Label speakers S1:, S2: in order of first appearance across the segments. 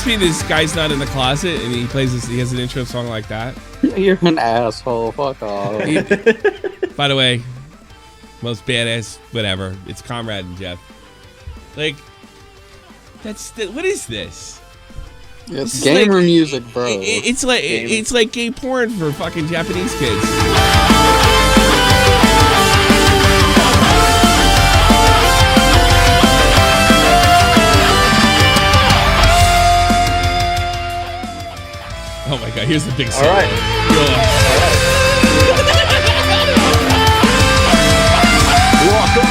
S1: tells me this guy's not in the closet and he plays this, he has an intro song like that.
S2: You're an asshole. Fuck off.
S1: By the way, most badass, whatever. It's Comrade and Jeff. Like, what is this?
S2: It's gamer like, music, bro.
S1: It's like gay porn for fucking Japanese kids. Oh my god, here's the big song.
S3: All right. You're welcome.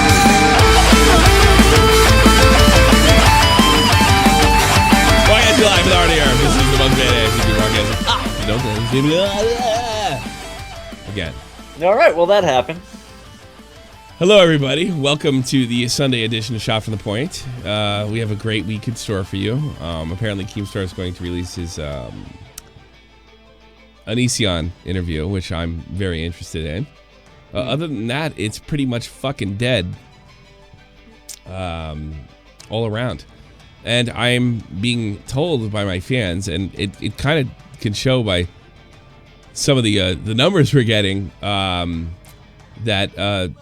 S1: Welcome to Live with RDR. This is the most badass YouTube podcast. Again.
S3: All right, well, that happened.
S1: Hello, everybody. Welcome to the Sunday edition of Shot from the Point. We have a great week in store for you. Apparently, Keemstar is going to release his Onision interview, which I'm very interested in. Other than that, it's pretty much fucking dead all around. And I'm being told by my fans, and it kind of can show by some of the numbers we're getting, that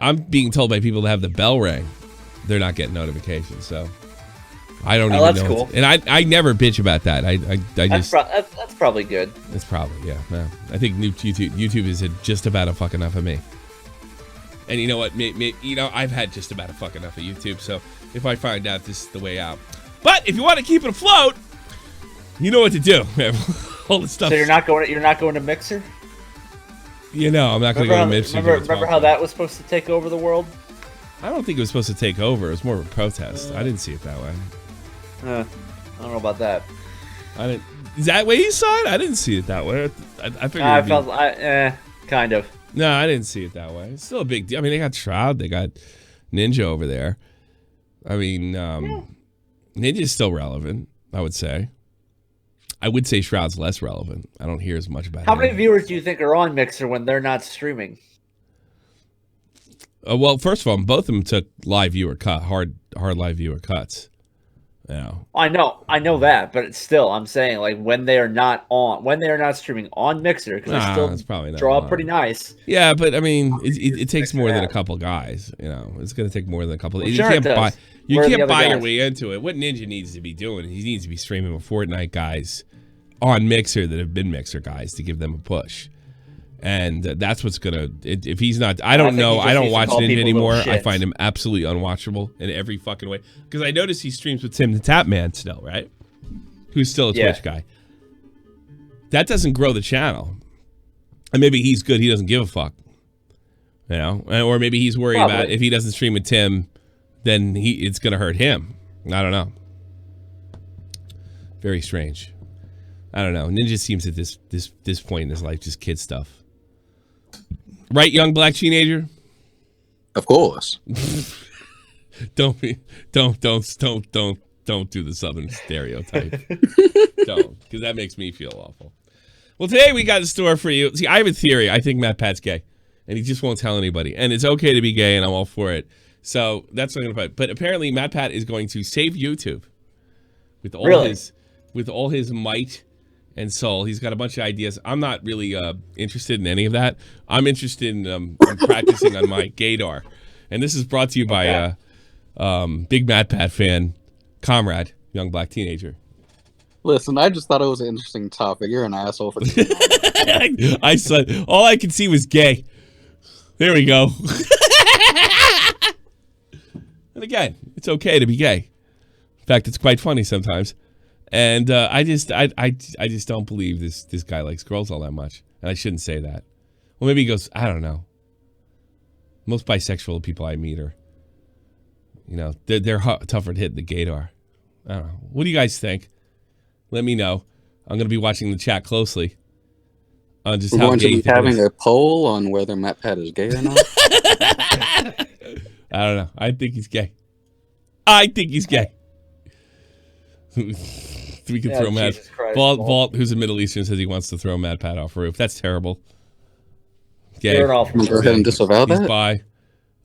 S1: I'm being told by people to have the bell ring. They're not getting notifications, so I don't even
S3: that's
S1: know.
S3: Cool.
S1: And I never bitch about that. I just
S3: that's probably good.
S1: It's probably, yeah. I think YouTube has had just about a fuck enough of me. And you know what? I've had just about a fuck enough of YouTube. So if I find out this is the way out, but if you want to keep it afloat, you know what to do. All the stuff.
S3: So you're not going to Mixer?
S1: I'm not going to go to Mixer.
S3: Remember how that was supposed to take over the world?
S1: I don't think it was supposed to take over. It was more of a protest. I didn't see it that way.
S3: I don't know about that.
S1: Is that way you saw it? I didn't see it that way. I figured.
S3: Kind of.
S1: No, I didn't see it that way. It's still a big deal. I mean, they got Shroud, they got Ninja over there. I mean, Ninja's still relevant, I would say. I would say Shroud's less relevant. I don't hear as much about it.
S3: How many viewers do you think are on Mixer when they're not streaming?
S1: Well, first of all, both of them took live viewer hard live viewer cuts.
S3: I know that, but it's still, I'm saying, like, when they are not streaming on Mixer, because they still
S1: probably not
S3: draw pretty nice.
S1: Yeah, but I mean, it takes more than a couple guys. It's going to take more than a couple.
S3: Well, sure,
S1: you can't buy your way into it. What Ninja needs to be doing, he needs to be streaming with Fortnite guys on Mixer that have been Mixer guys to give them a push. And that's what's gonna. If he's not, I don't know. I don't watch Ninja anymore. I find him absolutely unwatchable in every fucking way. Because I notice he streams with Tim the Tap Man still, right? Who's still a Twitch guy. That doesn't grow the channel. And maybe he's good. He doesn't give a fuck. Or maybe he's worried about if he doesn't stream with Tim, then it's gonna hurt him. I don't know. Very strange. I don't know. Ninja seems at this point in his life just kid stuff. Right, young black teenager?
S2: Of course.
S1: Don't do the Southern stereotype. Don't, because that makes me feel awful. Well, today we got in store for you. See, I have a theory. I think MatPat's gay, and he just won't tell anybody. And it's okay to be gay, and I'm all for it. So that's what I'm gonna put. But apparently, MatPat is going to save YouTube with all his might and soul. He's got a bunch of ideas. I'm not really interested in any of that. I'm interested in practicing on my gaydar. And this is brought to you by big MatPat fan, Comrade, young black teenager.
S2: Listen, I just thought it was an interesting topic. You're an asshole for this.
S1: I said, all I could see was gay. There we go. And again, it's okay to be gay. In fact, it's quite funny sometimes. And I just don't believe this guy likes girls all that much. And I shouldn't say that. Well, maybe he goes, I don't know. Most bisexual people I meet are, they're tougher to hit the gaydar. I don't know. What do you guys think? Let me know. I'm going to be watching the chat closely. On just
S2: We're
S1: how
S2: going
S1: gay
S2: to be having a poll on whether MatPat is gay or not.
S1: I don't know. I think he's gay. I think he's gay. We can throw Matt. Vault, who's a Middle Eastern, says he wants to throw MatPat off a roof. That's terrible. Gay.
S2: Go ahead and disavow that.
S1: He's bi.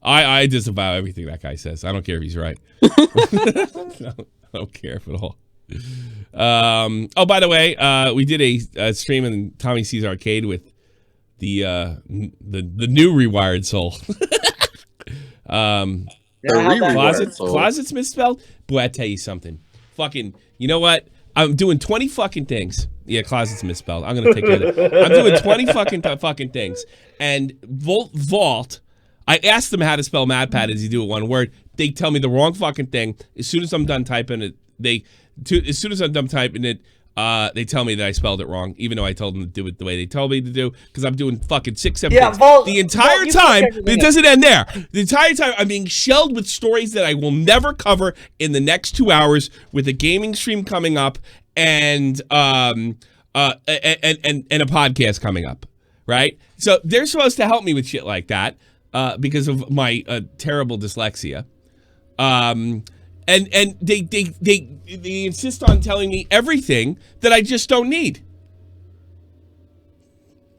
S1: I disavow everything that guy says. I don't care if he's right. No, I don't care at all. Oh, by the way, we did a stream in Tommy C's Arcade with the new Rewired Soul. Closets misspelled. Boy, I tell you something. Fucking, you know what? I'm doing 20 fucking things. Yeah, closets misspelled. I'm gonna take care of that. I'm doing 20 fucking things. And Vault. I asked them how to spell MatPat as you do it one word. They tell me the wrong fucking thing. As soon as I'm done typing it, they tell me that I spelled it wrong, even though I told them to do it the way they told me to do, because I'm doing fucking 6, 7 things. The entire time, it doesn't end there. The entire time, I'm being shelled with stories that I will never cover in the next 2 hours, with a gaming stream coming up and a podcast coming up, right? So they're supposed to help me with shit like that. Because of my terrible dyslexia, and they insist on telling me everything that I just don't need.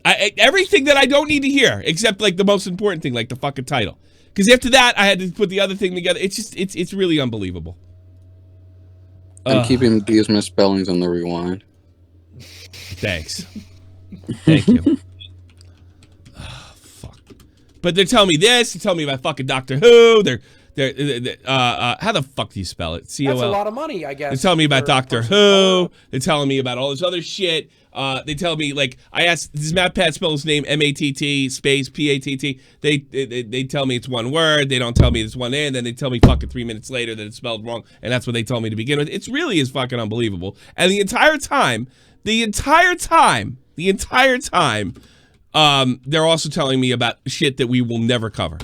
S1: Everything that I don't need to hear, except like the most important thing, like the fucking title. Because after that, I had to put the other thing together. It's really unbelievable.
S2: I'm keeping these misspellings on the rewind.
S1: Thanks. Thank you. But they're telling me this. They're telling me about fucking Doctor Who. They're how the fuck do you spell it? C-O-L.
S4: That's a lot of money, I guess.
S1: They're telling me about Doctor Who. They're telling me about all this other shit. They tell me, like, I asked, does MatPat spell his name M-A-T-T space P-A-T-T? They tell me it's one word. They don't tell me it's one N. Then they tell me fucking 3 minutes later that it's spelled wrong. And that's what they told me to begin with. It's really is fucking unbelievable. And the entire time, they're also telling me about shit that we will never cover.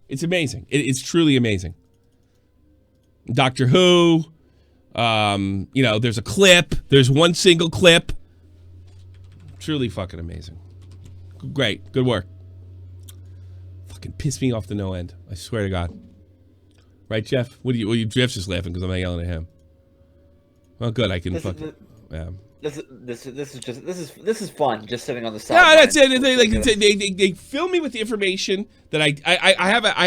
S1: It's amazing. It's truly amazing. Doctor Who, there's a clip. There's one single clip. Truly fucking amazing. Great. Good work. Fucking pissed me off to no end. I swear to God. Right, Jeff? Jeff's just laughing because I'm not yelling at him. Well, good. I can fucking... Yeah.
S3: This is fun. Just sitting on the side.
S1: Yeah, that's it. They fill me with the information that I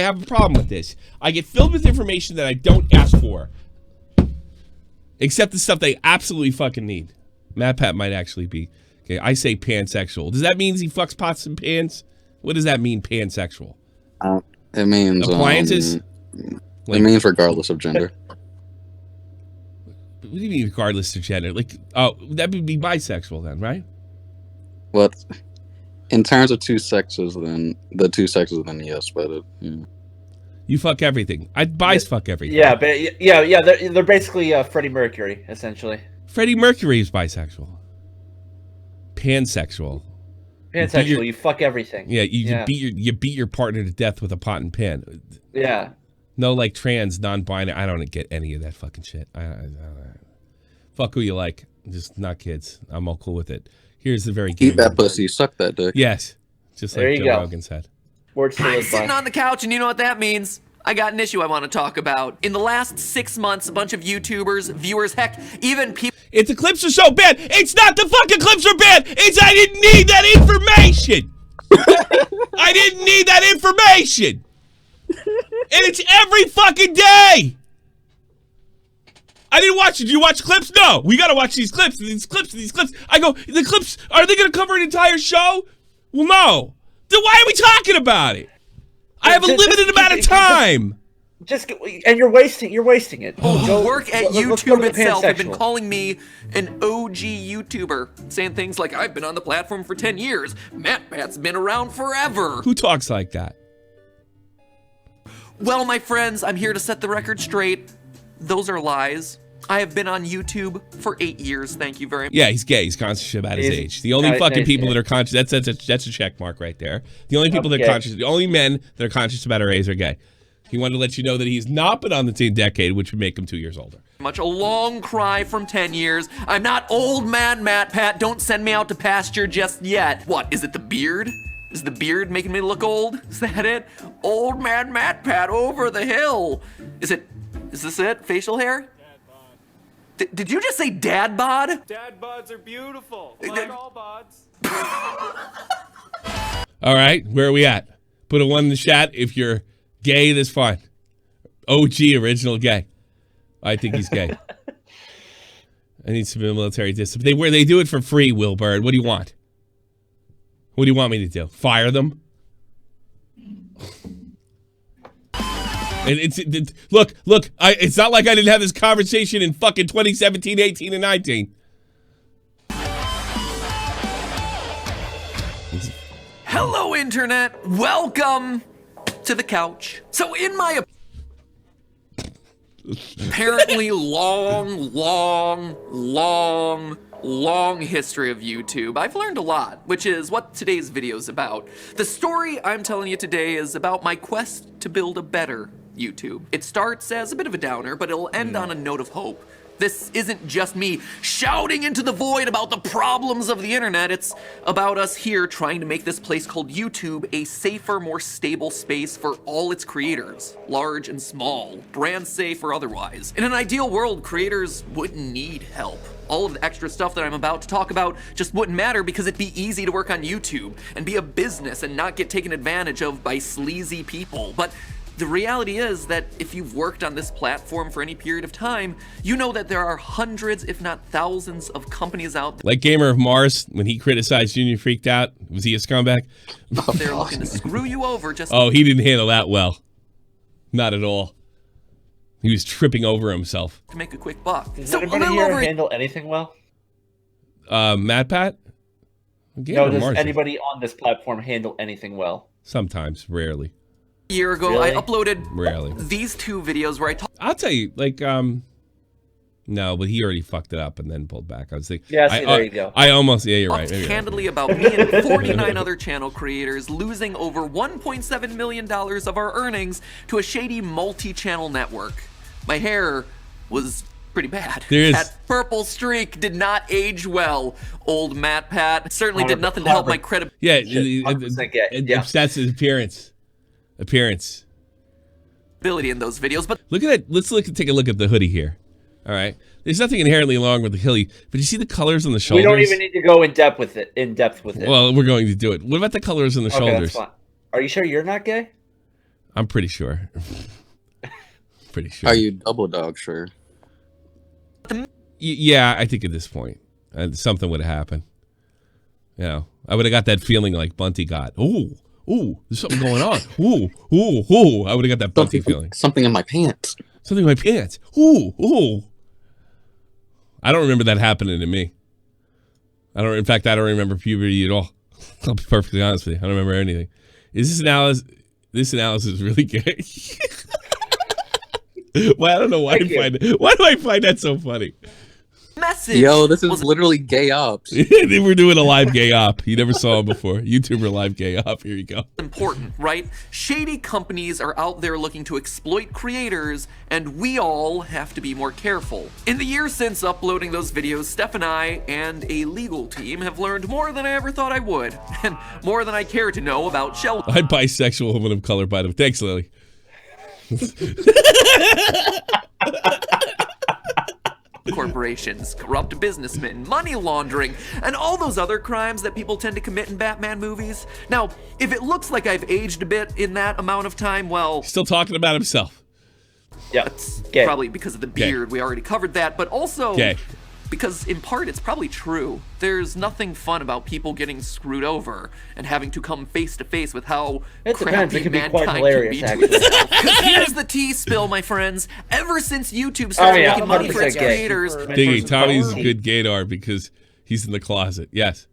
S1: have a problem with this. I get filled with information that I don't ask for, except the stuff they absolutely fucking need. MatPat might actually be. Okay, I say pansexual. Does that mean he fucks pots and pans? What does that mean, pansexual?
S2: It means
S1: appliances.
S2: It means regardless of gender.
S1: What do you mean regardless of gender? Like, oh, that would be bisexual then, right?
S2: Well, in terms of two sexes, then yes, but
S1: you fuck everything. Bis fuck everything.
S3: Yeah, but yeah, they're basically Freddie Mercury, essentially.
S1: Freddie Mercury is bisexual. Pansexual.
S3: Pansexual, you fuck everything.
S1: Yeah, you beat your partner to death with a pot and pan.
S3: Yeah.
S1: No, like trans, non-binary. I don't get any of that fucking shit. Fuck who you like. Just not kids. I'm all cool with it. Here's the very
S2: eat that pussy, suck that dick.
S1: Yes, just like Joe Rogan said.
S5: I'm sitting on the couch, and you know what that means. I got an issue I want to talk about. In the last 6 months, a bunch of YouTubers, viewers, heck, even people...
S1: If the clips are so bad, it's not the fucking clips are bad. It's I didn't need that information. I didn't need that information. And it's every fucking day. I didn't watch it. Did you watch clips? No. We got to watch these clips. I go, the clips, are they going to cover an entire show? Well, no. Then why are we talking about it? I have a limited amount of time.
S3: And you're wasting it.
S5: Work at YouTube itself have been calling me an OG YouTuber, saying things like, I've been on the platform for 10 years. MatPat's been around forever.
S1: Who talks like that?
S5: Well, my friends, I'm here to set the record straight. Those are lies. I have been on YouTube for 8 years. Thank you very much.
S1: Yeah, he's gay. He's conscious about his age. The only fucking people that are conscious, that's a check mark right there. The only people that are conscious, the only men that are conscious about our age are gay. He wanted to let you know that he's not been on the same decade, which would make him 2 years older.
S5: Much a long cry from 10 years. I'm not old man MatPat. Don't send me out to pasture just yet. What, is it the beard? Is the beard making me look old? Is that it? Old man MatPat over the hill. Is this it? Facial hair? Did you just say dad bod?
S6: Dad bods are beautiful. Like all bods.
S1: All right, where are we at? Put a 1 in the chat if you're gay, that's fine. OG, original gay. I think he's gay. I need some military discipline. They do it for free, Will Bird. What do you want? What do you want me to do? Fire them? Look. It's not like I didn't have this conversation in fucking 2017, 18, and 19.
S5: Hello, Internet. Welcome to the couch. So in my apparently long history of YouTube, I've learned a lot, which is what today's video is about. The story I'm telling you today is about my quest to build a better YouTube. It starts as a bit of a downer, but it'll end on a note of hope. This isn't just me shouting into the void about the problems of the internet. It's about us here trying to make this place called YouTube a safer, more stable space for all its creators, large and small, brand safe or otherwise. In an ideal world, creators wouldn't need help. All of the extra stuff that I'm about to talk about just wouldn't matter because it'd be easy to work on YouTube and be a business and not get taken advantage of by sleazy people. But the reality is that if you've worked on this platform for any period of time, you know that there are hundreds, if not thousands, of companies out there.
S1: Like Gamer of Mars, when he criticized Junior Freaked Out, was he a scumbag?
S5: They're looking to screw you over just.
S1: Oh, he didn't handle that well. Not at all. He was tripping over himself.
S5: To make a quick buck.
S3: Does
S5: So
S3: anybody here handle anything well?
S1: MatPat?
S3: No, does anybody on this platform handle anything well?
S1: Sometimes, rarely.
S5: A year ago,
S3: Really?
S5: I uploaded
S1: Rarely.
S5: these two videos where I talk.
S1: I'll tell you, like, no, but he already fucked it up and then pulled back. I was thinking,
S3: Yeah, see, there you go.
S1: I almost, yeah, you're right.
S5: Talked candidly about me and 49 other channel creators losing over $1.7 million of our earnings to a shady multi-channel network. My hair was pretty bad. That purple streak did not age well. Old MatPat certainly did nothing to help my credibility.
S1: Yeah,
S3: Yeah.
S1: That's his appearance.
S5: In those videos, but
S1: look at that. Take a look at the hoodie here. All right, there's nothing inherently wrong with the hoodie, but you see the colors on the shoulders.
S3: We don't even need to go in depth with it.
S1: Well, we're going to do it. What about the colors on the shoulders?
S3: That's fine. Are you sure you're not gay?
S1: I'm pretty sure. Pretty sure.
S2: Are you double dog sure?
S1: Yeah, I think at this point, something would have happened. You know, I would have got that feeling like Bunty got. Ooh, there's something going on. Ooh. I would have got that Bunty feeling.
S2: Something in my pants.
S1: Something in my pants. Ooh. I don't remember that happening to me. In fact, I don't remember puberty at all. I'll be perfectly honest with you. I don't remember anything. This analysis is really gay. Well, I don't know why why do I find that so funny?
S5: Message.
S2: Yo, this is literally gay ops.
S1: We're doing a live gay op. You never saw him before. YouTuber live gay op. Here you go.
S5: Important, right? Shady companies are out there looking to exploit creators, and we all have to be more careful. In the years since uploading those videos, Steph and I and a legal team have learned more than I ever thought I would, and more than I care to know about shelter.
S1: I'm bisexual woman of color, by the way. Thanks, Lily.
S5: Corporations, corrupt businessmen, money laundering, and all those other crimes that people tend to commit in Batman movies. Now, if it looks like I've aged a bit in that amount of time, well...
S1: Still talking about himself.
S3: Yeah,
S5: it's probably because of the beard. We already covered that, but also... Because in part, it's probably true. There's nothing fun about people getting screwed over and having to come face to face with how crappy mankind can be to itself. Because here's the tea spill, my friends. Ever since YouTube started making money for its creators...
S1: Diggy, Tommy's a good gaydar because he's in the closet. Yes.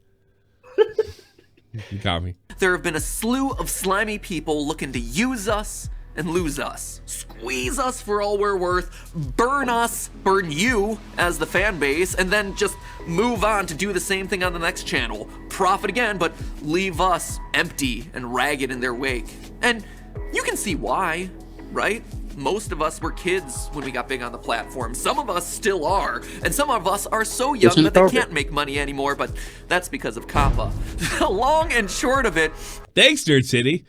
S1: You got me.
S5: There have been a slew of slimy people looking to use us and lose us, squeeze us for all we're worth, burn you as the fan base, and then just move on to do the same thing on the next channel, profit again, but leave us empty and ragged in their wake. And you can see why, right? Most of us were kids when we got big on the platform. Some of us still are, and some of us are so young that they can't make money anymore, but that's because of Kappa. Long and short of it,
S1: thanks, Dirt City,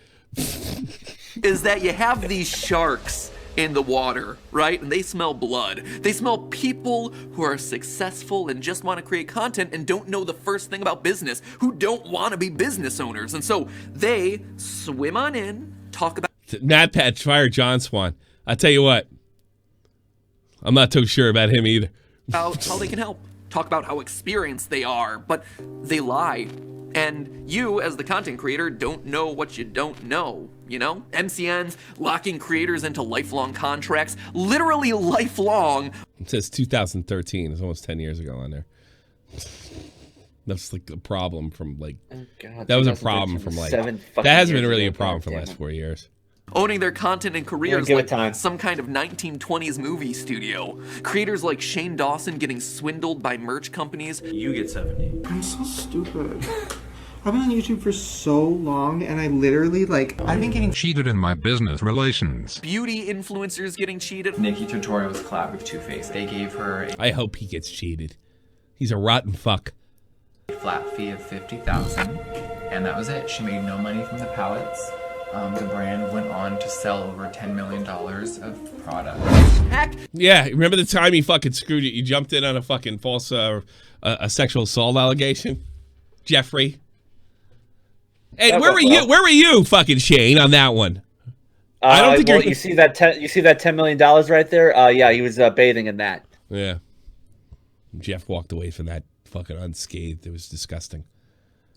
S5: is that you have these sharks in the water, right? And they smell blood. They smell people who are successful and just want to create content and don't know the first thing about business, who don't want to be business owners. And so they swim on in, talk about...
S1: MatPat fire John Swan. I tell you what, I'm not too sure about him either.
S5: About how they can help. talk about how experienced they are, but they lie. And you, as the content creator, don't know what you don't know, you know? MCNs locking creators into lifelong contracts, literally lifelong.
S1: It says 2013. It's almost 10 years ago on there. That's like a problem from like,
S3: oh God,
S1: that was a problem from like, that hasn't been really a problem for the last 4 years.
S5: Owning their content and careers
S3: give
S5: like
S3: it time.
S5: some kind of 1920s movie studio. Creators like Shane Dawson getting swindled by merch companies.
S6: You get 70.
S4: I'm so stupid. I've been on YouTube for so long, and I literally, like, I've been getting
S7: cheated in my business relations.
S5: Beauty influencers getting cheated.
S8: Nikki Tutorials collab with Too Faced. They gave her
S1: I hope he gets cheated. He's a rotten fuck.
S8: a flat fee of $50,000, and that was it. She made no money from the palettes. The brand went on to sell over $10 million of product.
S5: Heck,
S1: Yeah, remember the time he fucking screwed you? You jumped in on a fucking false, a sexual assault allegation? Jeffrey? Hey, where were you? Where were you, fucking Shane, on that one? I don't think
S3: you see that $10 million right there? Yeah, he was bathing in that.
S1: Yeah. Jeff walked away from that fucking unscathed. It was disgusting.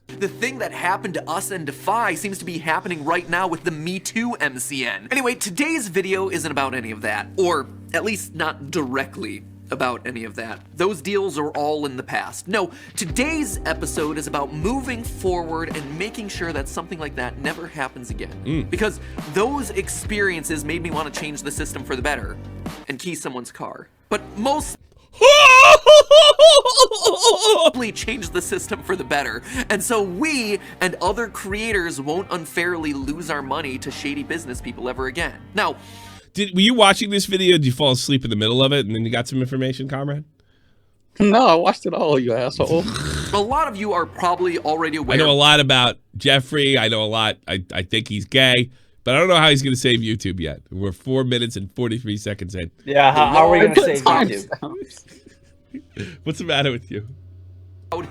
S5: the thing that happened to us and Defy seems to be happening right now with the Me Too MCN. Anyway, today's video isn't about any of that, or at least not directly about any of that. Those deals are all in the past. No, today's episode is about moving forward and making sure that something like that never happens again. Because those experiences made me want to change the system for the better and key someone's car. But mostly change the system for the better. And so we and other creators won't unfairly lose our money to shady business people ever again. Now,
S1: were you watching this video? Did you fall asleep in the middle of it and then you got some information, comrade?
S2: No, I watched it all, you asshole.
S5: a lot of you are probably already aware.
S1: I know a lot about Jeffrey. I know a lot. I think he's gay, but I don't know how he's going to save YouTube yet. We're 4 minutes and 43 seconds in.
S3: Yeah, how are we going to save YouTube?
S1: What's the matter with you?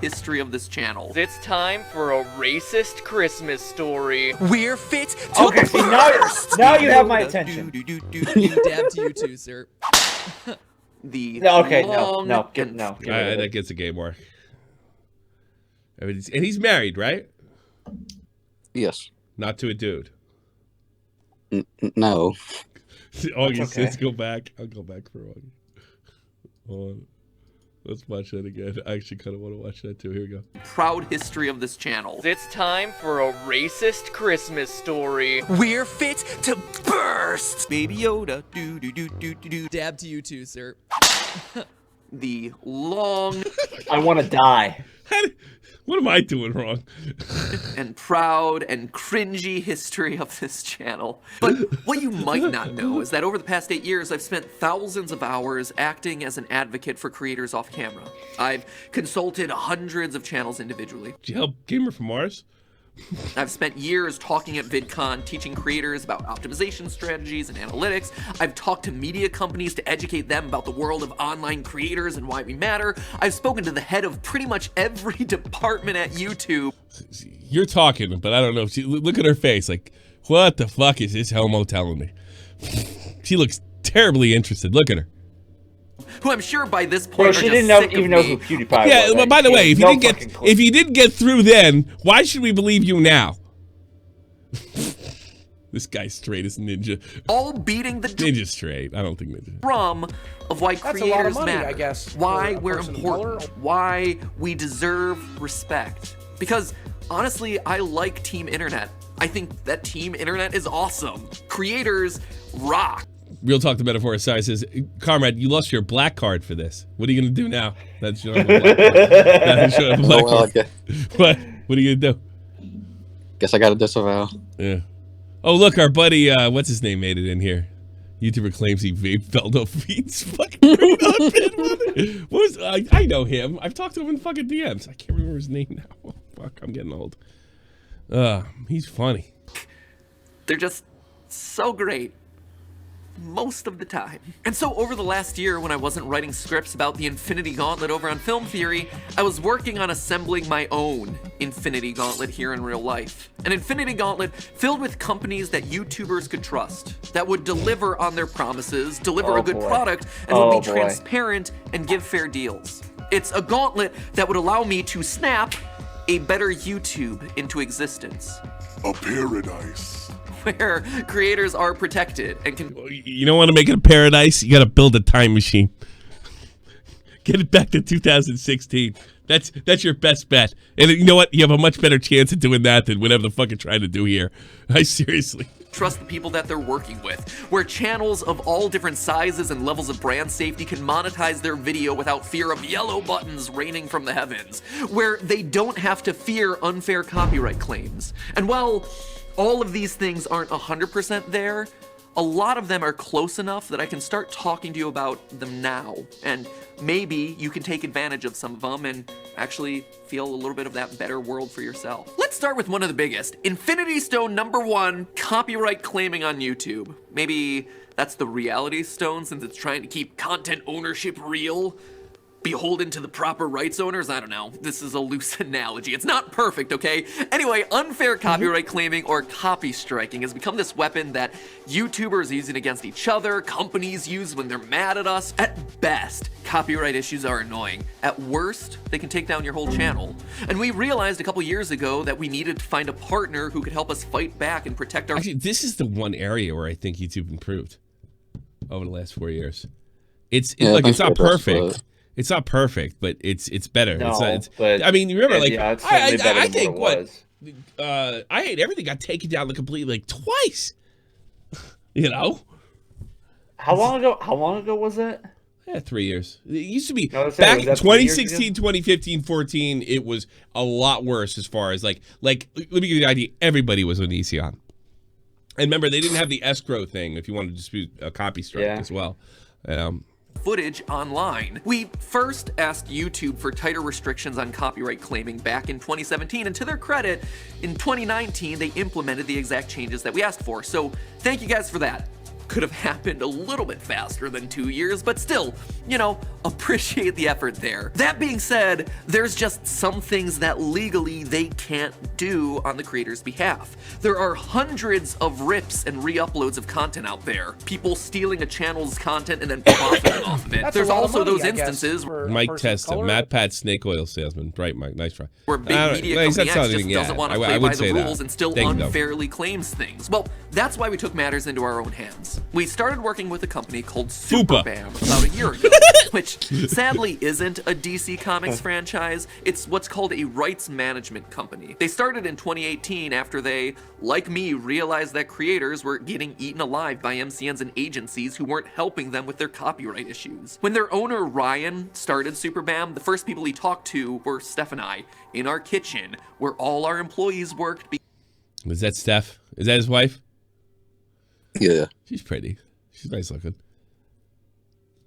S5: History of this channel.
S9: It's time for a racist Christmas story.
S5: We're fit to
S3: Okay, see, now you have my attention.
S10: Dab to you too, sir.
S1: That gets a gay mark. And he's married, right?
S2: Yes.
S1: Not to a dude.
S2: No.
S1: August,
S3: okay.
S1: Let's go back. I'll go back for August. Hold on. Let's watch that again. I actually kind of want to watch that too. Here we go.
S5: Proud history of this channel.
S9: It's time for a racist Christmas story.
S5: We're fit to burst. Baby Yoda.
S10: Dab to you too, sir.
S5: The long
S3: I want to die.
S1: What am I doing wrong?
S5: and proud and cringy history of this channel. But what you might not know is that over the past 8 years, I've spent thousands of hours acting as an advocate for creators off camera. I've consulted hundreds of channels individually.
S1: Did you help Gamer from Mars?
S5: I've spent years talking at VidCon, teaching creators about optimization strategies and analytics. I've talked to media companies to educate them about the world of online creators and why we matter. I've spoken to the head of pretty much every department at YouTube.
S1: You're talking, but I don't know. Look at her face. Like, what the fuck is this homo telling me? She looks terribly interested. Look at her.
S5: Who I'm sure by this point
S3: Bro,
S5: are
S3: she
S5: just
S3: didn't
S5: sick
S3: even
S5: of
S3: know
S5: me.
S3: who PewDiePie
S1: Yeah,
S3: was.
S1: but by the way, if you didn't get through then, why should we believe you now? This guy's straight as ninja.
S5: All beating the
S1: Ninja straight. I don't think ninja.
S5: drum of why
S11: That's
S5: creators
S11: a lot of money,
S5: matter.
S11: I guess,
S5: Why
S11: for a
S5: we're
S11: person of
S5: important.
S11: color.
S5: Why we deserve respect. Because honestly, I like Team Internet. I think that Team Internet is awesome. Creators rock.
S1: Real Talk, the Metaphor Size says, Comrade, you lost your black card for this. What are you going to do now? That's your black card. That's your black card. What are you going to do?
S2: Guess I got to disavow.
S1: Yeah. Oh, look, our buddy, what's his name, made it in here. YouTuber claims he vaped Feldo Feeds. Fucking what was I know him. I've talked to him in fucking DMs. I can't remember his name now. Oh, fuck, I'm getting old. He's funny.
S5: They're just so great. Most of the time. And so over the last year, when I wasn't writing scripts about the Infinity Gauntlet over on Film Theory, I was working on assembling my own Infinity Gauntlet here in real life. An Infinity Gauntlet filled with companies that YouTubers could trust, that would deliver on their promises, deliver a good product, and would be transparent and give fair deals. It's a gauntlet that would allow me to snap a better YouTube into existence.
S11: A paradise.
S5: Where creators are protected and can...
S1: You don't want to make it a paradise? You got to build a time machine. Get it back to 2016. That's your best bet. And you know what? You have a much better chance of doing that than whatever the fuck you're trying to do here. Seriously.
S5: Trust the people that they're working with, where channels of all different sizes and levels of brand safety can monetize their video without fear of yellow buttons raining from the heavens, where they don't have to fear unfair copyright claims. And while all of these things aren't 100% there, a lot of them are close enough that I can start talking to you about them now. And maybe you can take advantage of some of them and actually feel a little bit of that better world for yourself. Let's start with one of the biggest. Infinity Stone #1, copyright claiming on YouTube. Maybe that's the reality stone since it's trying to keep content ownership real. Beholden to the proper rights owners? I don't know. This is a loose analogy. It's not perfect, okay? Anyway, unfair copyright claiming or copy striking has become this weapon that YouTubers use it against each other, companies use when they're mad at us. At best, copyright issues are annoying. At worst, they can take down your whole channel. And we realized a couple years ago that we needed to find a partner who could help us fight back and protect our...
S1: Actually, this is the one area where I think YouTube improved over the last 4 years. It's not perfect. It's not perfect, but it's better.
S3: No,
S1: but I mean, remember, like,
S3: yeah, it's certainly better
S1: I
S3: than
S1: think
S3: what it was.
S1: I Hate Everything got taken down completely like twice. You know?
S3: How long ago was it?
S1: Yeah, 3 years. It used to be
S3: back
S1: in 2016, 2015, 14. It was a lot worse as far as like. Let me give you the idea. Everybody was on ECON, and remember they didn't have the escrow thing if you wanted to dispute a copy strike as well.
S5: Footage online. We first asked YouTube for tighter restrictions on copyright claiming back in 2017, and to their credit, in 2019 they implemented the exact changes that we asked for. So thank you guys for that. Could have happened a little bit faster than 2 years, but still, you know, appreciate the effort there. That being said, there's just some things that legally they can't do on the creator's behalf. There are hundreds of rips and re-uploads of content out there. People stealing a channel's content and then profiting off of it. There's also those instances where
S1: Mike Testa, MatPat snake oil salesman. Right, Mike, nice try.
S5: Where big media company X just doesn't want to play by the rules and still unfairly claims things. Well, that's why we took matters into our own hands. We started working with a company called SuperBam about a year ago, which sadly isn't a DC Comics franchise. It's what's called a rights management company. They started in 2018 after they, like me, realized that creators were getting eaten alive by MCNs and agencies who weren't helping them with their copyright issues. When their owner, Ryan, started SuperBam, the first people he talked to were Steph and I in our kitchen, where all our employees worked.
S1: Was that Steph? Is that his wife?
S2: Yeah.
S1: She's pretty. She's nice looking.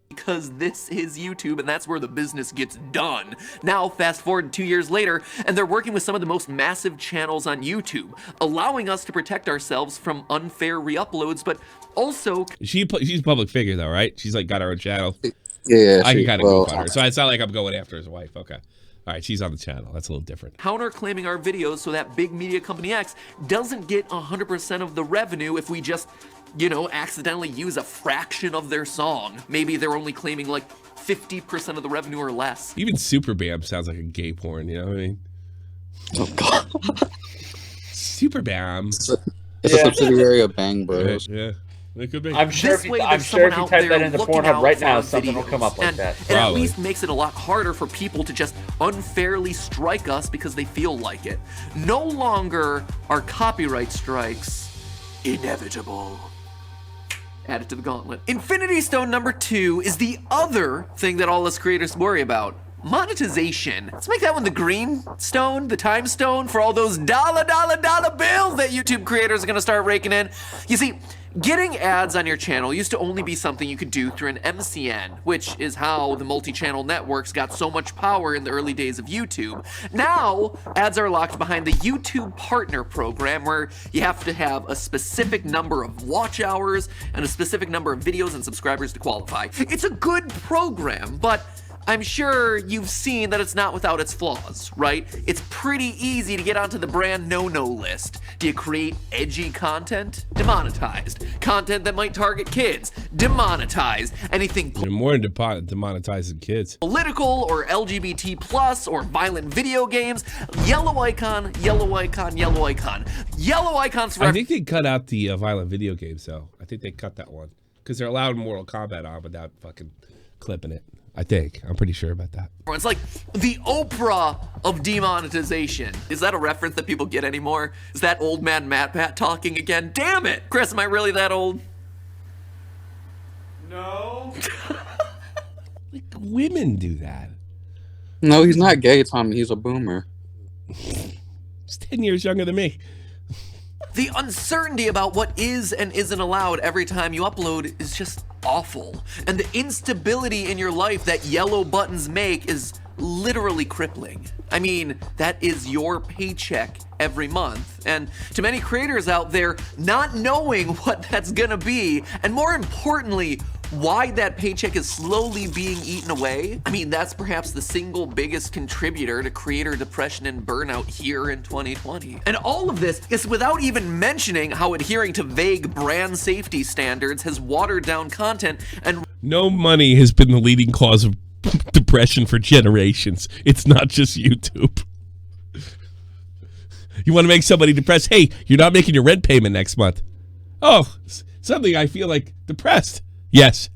S5: Because this is YouTube and that's where the business gets done. Now, fast forward 2 years later, and they're working with some of the most massive channels on YouTube, allowing us to protect ourselves from unfair re-uploads, but also...
S1: She's a public figure though, right? She's like got her own channel.
S2: Yeah,
S1: I can kind of go on her. So it's not like I'm going after his wife. Okay. All right, she's on the channel. That's a little different.
S5: Counter-claiming our videos so that big media company X doesn't get 100% of the revenue if we just, you know, accidentally use a fraction of their song. Maybe they're only claiming like 50% of the revenue or less.
S1: Even SuperBam sounds like a gay porn, you know what I mean?
S2: Oh, God.
S1: SuperBam.
S2: It's a subsidiary of Bang Bros.
S1: Yeah. It could be.
S3: I'm sure if you type that into Pornhub right now, something will come up like that.
S5: It at least makes it a lot harder for people to just unfairly strike us because they feel like it. No longer are copyright strikes inevitable. Add it to the gauntlet. Infinity Stone #2 is the other thing that all us creators worry about. Monetization. Let's make that one the green stone, the time stone for all those dollar bills that YouTube creators are gonna start raking in. You see, getting ads on your channel used to only be something you could do through an MCN, which is how the multi-channel networks got so much power in the early days of YouTube. Now, ads are locked behind the YouTube Partner Program, where you have to have a specific number of watch hours and a specific number of videos and subscribers to qualify. It's a good program, but I'm sure you've seen that it's not without its flaws, right? It's pretty easy to get onto the brand no-no list. Do you create edgy content? Demonetized. Content that might target kids? Demonetized. Anything
S1: They're more into demonetizing kids.
S5: Political or LGBT plus or violent video games? Yellow icon, yellow icon, yellow icon. Yellow icons.
S1: I think they cut out the violent video games though. I think they cut that one because they're allowed Mortal Kombat on without fucking clipping it. I think. I'm pretty sure about that.
S5: It's like the Oprah of demonetization. Is that a reference that people get anymore? Is that old man MatPat talking again? Damn it! Chris, am I really that old?
S6: No.
S1: Like, women do that.
S2: No, he's not gay, Tommy. He's a boomer.
S1: He's 10 years younger than me.
S5: The uncertainty about what is and isn't allowed every time you upload is just awful. And the instability in your life that yellow buttons make is literally crippling. I mean, that is your paycheck every month. And to many creators out there, not knowing what that's gonna be, and more importantly, why that paycheck is slowly being eaten away, I mean, that's perhaps the single biggest contributor to creator depression and burnout here in 2020. And all of this is without even mentioning how adhering to vague brand safety standards has watered down content and
S1: no money has been the leading cause of depression for generations. It's not just YouTube. You want to make somebody depressed? Hey, you're not making your rent payment next month. Oh, suddenly I feel like depressed. Yes.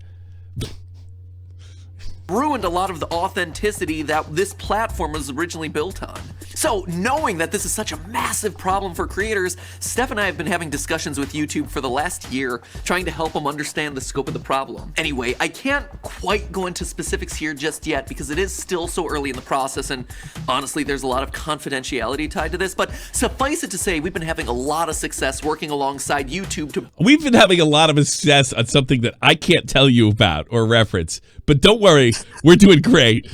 S5: ruined a lot of the authenticity that this platform was originally built on. So knowing that this is such a massive problem for creators, Steph and I have been having discussions with YouTube for the last year, trying to help them understand the scope of the problem. Anyway, I can't quite go into specifics here just yet because it is still so early in the process, and honestly, there's a lot of confidentiality tied to this, but suffice it to say, we've been having a lot of success working alongside YouTube to...
S1: We've been having a lot of success on something that I can't tell you about or reference, but don't worry, we're doing great.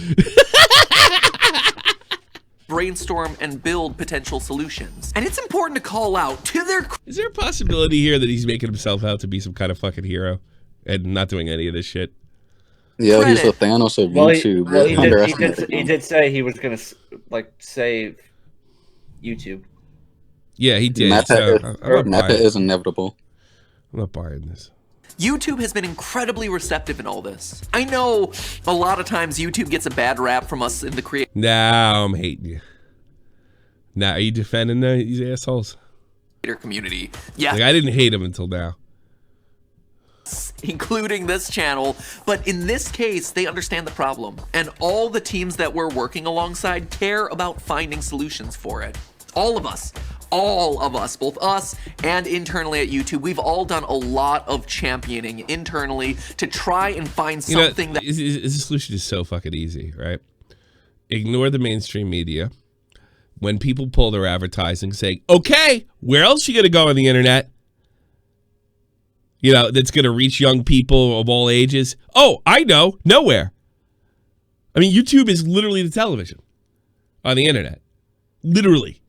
S5: brainstorm and build potential solutions. And it's important to call out to their...
S1: Is there a possibility here that he's making himself out to be some kind of fucking hero and not doing any of this shit?
S2: Yeah, he's the Thanos of YouTube.
S3: He did say he was going to, like, save YouTube.
S1: Yeah, he did.
S2: MatPat is inevitable.
S1: I'm not buying this.
S5: YouTube has been incredibly receptive in all this. I know a lot of times YouTube gets a bad rap from us in the creator.
S1: Now I'm hating you. Now are you defending these assholes?
S5: Community. Yeah.
S1: Like, I didn't hate them until now.
S5: Including this channel, but in this case, they understand the problem. And all the teams that we're working alongside care about finding solutions for it. All of us, both us and internally at YouTube, we've all done a lot of championing internally to try and find something that...
S1: The solution is so fucking easy, right? Ignore the mainstream media. When people pull their advertising, say, okay, where else are you going to go on the internet? You know, that's going to reach young people of all ages. Oh, I know, nowhere. I mean, YouTube is literally the television on the internet. Literally.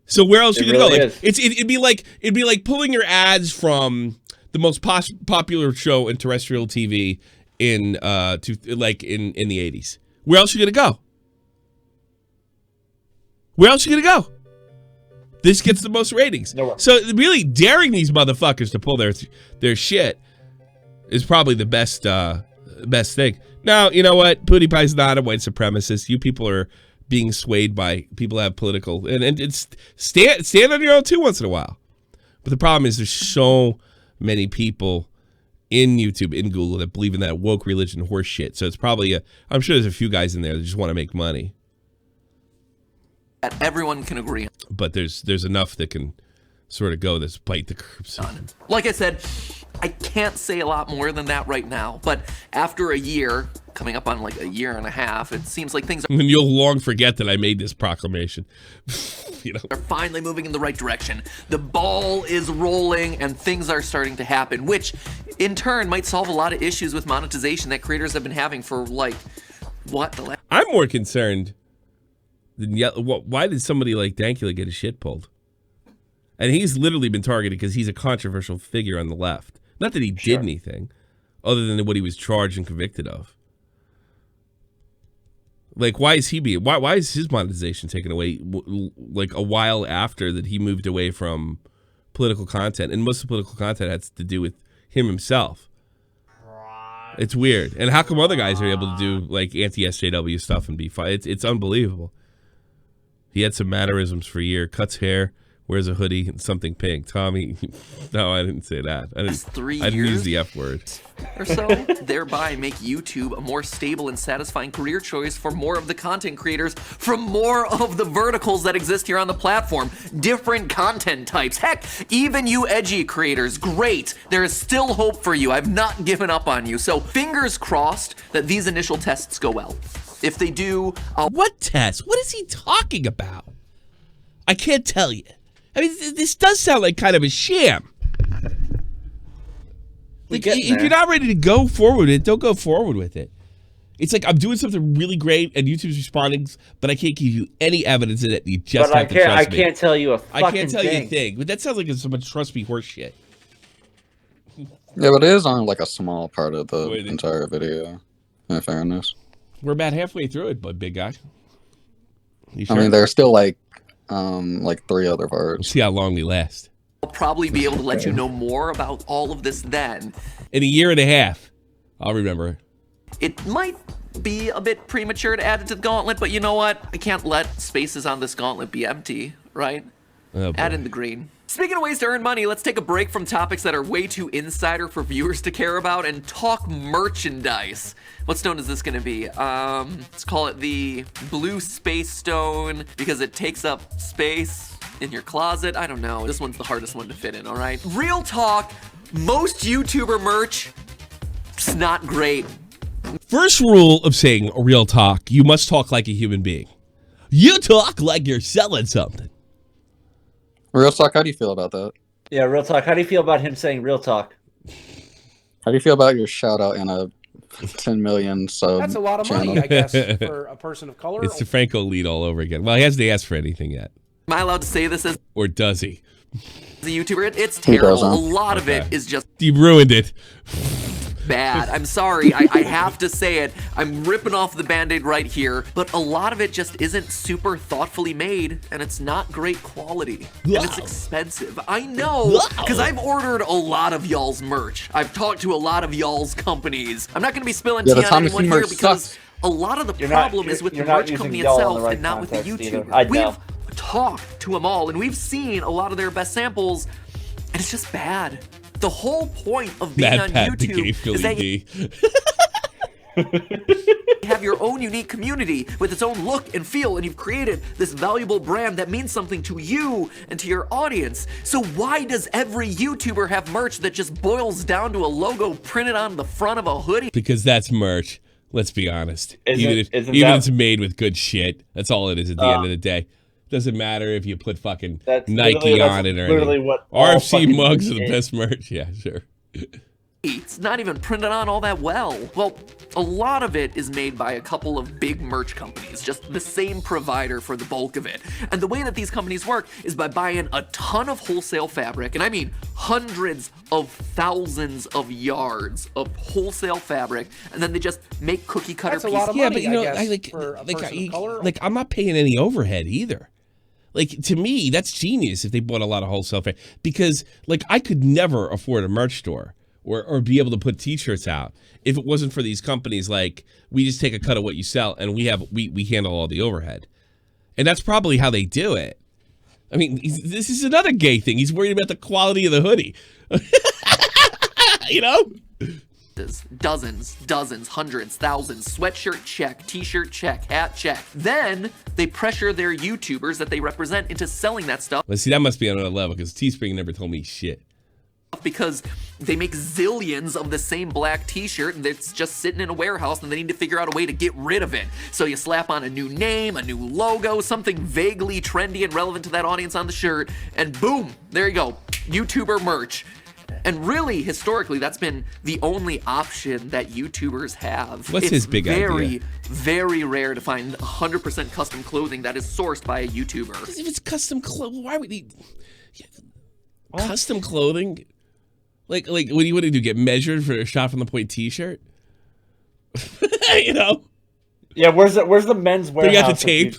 S1: So where else are you gonna go? Like, it'd be like pulling your ads from the most popular show in terrestrial TV in the 80s. Where else are you gonna go? Where else are you gonna go? This gets the most ratings. Nowhere. So really daring these motherfuckers to pull their shit is probably the best thing. Now, you know what? PewDiePie's not a white supremacist. You people are being swayed by people that have political and it's stand on your own too once in a while. But the problem is there's so many people in YouTube, in Google, that believe in that woke religion horse shit. So it's probably I'm sure there's a few guys in there that just want to make money.
S5: That everyone can agree on.
S1: But there's enough that can sort of go this bite the curbs.
S5: Like I said, I can't say a lot more than that right now, but after a year, coming up on like a year and a half, it seems like things are...
S1: And you'll long forget that I made this proclamation. You know,
S5: they're finally moving in the right direction. The ball is rolling and things are starting to happen, which in turn might solve a lot of issues with monetization that creators have been having for like,
S1: I'm more concerned than why did somebody like Dankula get his shit pulled? And he's literally been targeted because he's a controversial figure on the left. Not that he did anything other than what he was charged and convicted of. Like, why is his monetization taken away like a while after that he moved away from political content? And most of the political content has to do with him himself. It's weird. And how come other guys are able to do like anti-SJW stuff and be fine? It's unbelievable. He had some mannerisms for a year. Cuts hair, wears a hoodie and something pink. Tommy, no, I didn't say that. I didn't use the F word.
S5: Or so, thereby make YouTube a more stable and satisfying career choice for more of the content creators from more of the verticals that exist here on the platform. Different content types. Heck, even you edgy creators, great. There is still hope for you. I've not given up on you. So fingers crossed that these initial tests go well. If they do,
S1: What test? What is he talking about? I can't tell you. I mean, this does sound like kind of a sham. Like, if you're not ready to go forward with it, don't go forward with it. It's like I'm doing something really great and YouTube's responding, but I can't give you any evidence of it. You just have to trust me.
S3: I can't tell you a fucking thing.
S1: I can't tell you a thing. But that sounds like it's so much trust me horse shit.
S2: Yeah, but it is on like a small part of the entire video, in fairness.
S1: We're about halfway through it, but big guy.
S2: I mean, there's still like 3 other parts.
S1: We'll see how long we last.
S5: I'll probably be able to let you know more about all of this then.
S1: In a year and a half, I'll remember.
S5: It might be a bit premature to add it to the gauntlet, but you know what? I can't let spaces on this gauntlet be empty, right?
S1: Oh,
S5: add in the green. Speaking of ways to earn money, let's take a break from topics that are way too insider for viewers to care about and talk merchandise. What stone is this going to be? Let's call it the blue space stone because it takes up space in your closet. I don't know. This one's the hardest one to fit in, all right? Real talk, most YouTuber merch, it's not great.
S1: First rule of saying real talk, you must talk like a human being. You talk like you're selling something.
S2: Real talk, how do you feel about that?
S3: Yeah, real talk. How do you feel about him saying real talk?
S2: How do you feel about your shout out in a 10 million sub
S12: That's a lot of money, I guess, for a person of color.
S1: It's the Franco lead all over again. Well, he hasn't asked for anything yet.
S5: Am I allowed to say this as
S1: Or does he?
S5: a YouTuber? It's terrible. A lot of it is just
S1: You ruined it.
S5: bad. I'm sorry. I have to say it. I'm ripping off the Band-Aid right here, but a lot of it just isn't super thoughtfully made, and it's not great quality, and it's expensive. I know, because I've ordered a lot of y'all's merch. I've talked to a lot of y'all's companies. I'm not going to be spilling tea on anyone here because a lot of the problem is with the merch company itself and not with the YouTuber. We've talked to them all, and we've seen a lot of their best samples, and it's just bad. The whole point of being on YouTube is that you have your own unique community with its own look and feel, and you've created this valuable brand that means something to you and to your audience. So why does every YouTuber have merch that just boils down to a logo printed on the front of a hoodie?
S1: Because that's merch. Let's be honest. Even if it's made with good shit, that's all it is at the end of the day. Doesn't matter if you put fucking Nike on it or anything. RFC mugs are the best merch. Yeah, sure.
S5: It's not even printed on all that well. Well, a lot of it is made by a couple of big merch companies, just the same provider for the bulk of it. And the way that these companies work is by buying a ton of wholesale fabric, and I mean hundreds of thousands of yards of wholesale fabric, and then they just make cookie cutter pieces.
S12: That's a lot of money,
S1: but you know,
S12: I guess, for a person of color.
S1: Like, I'm not paying any overhead either. Like, to me, that's genius if they bought a lot of wholesale fabric. Because, like, I could never afford a merch store or be able to put t-shirts out if it wasn't for these companies. Like, we just take a cut of what you sell and we handle all the overhead. And that's probably how they do it. I mean, this is another gay thing. He's worried about the quality of the hoodie. You know?
S5: Dozens, hundreds, thousands, sweatshirt check, t-shirt check, hat check. Then they pressure their YouTubers that they represent into selling that stuff.
S1: Let's see, that must be on another level because Teespring never told me shit.
S5: Because they make zillions of the same black t-shirt and it's just sitting in a warehouse and they need to figure out a way to get rid of it. So you slap on a new name, a new logo, something vaguely trendy and relevant to that audience on the shirt, and boom, there you go, YouTuber merch. And really, historically, that's been the only option that YouTubers have.
S1: What's his big idea?
S5: It's very rare to find 100% custom clothing that is sourced by a YouTuber.
S1: Because if it's custom clothing, why would he... Custom clothing? Like, what do you want to do? Get measured for a shot from the point t-shirt? You know?
S3: Yeah, where's the men's warehouse?
S1: You got the tape.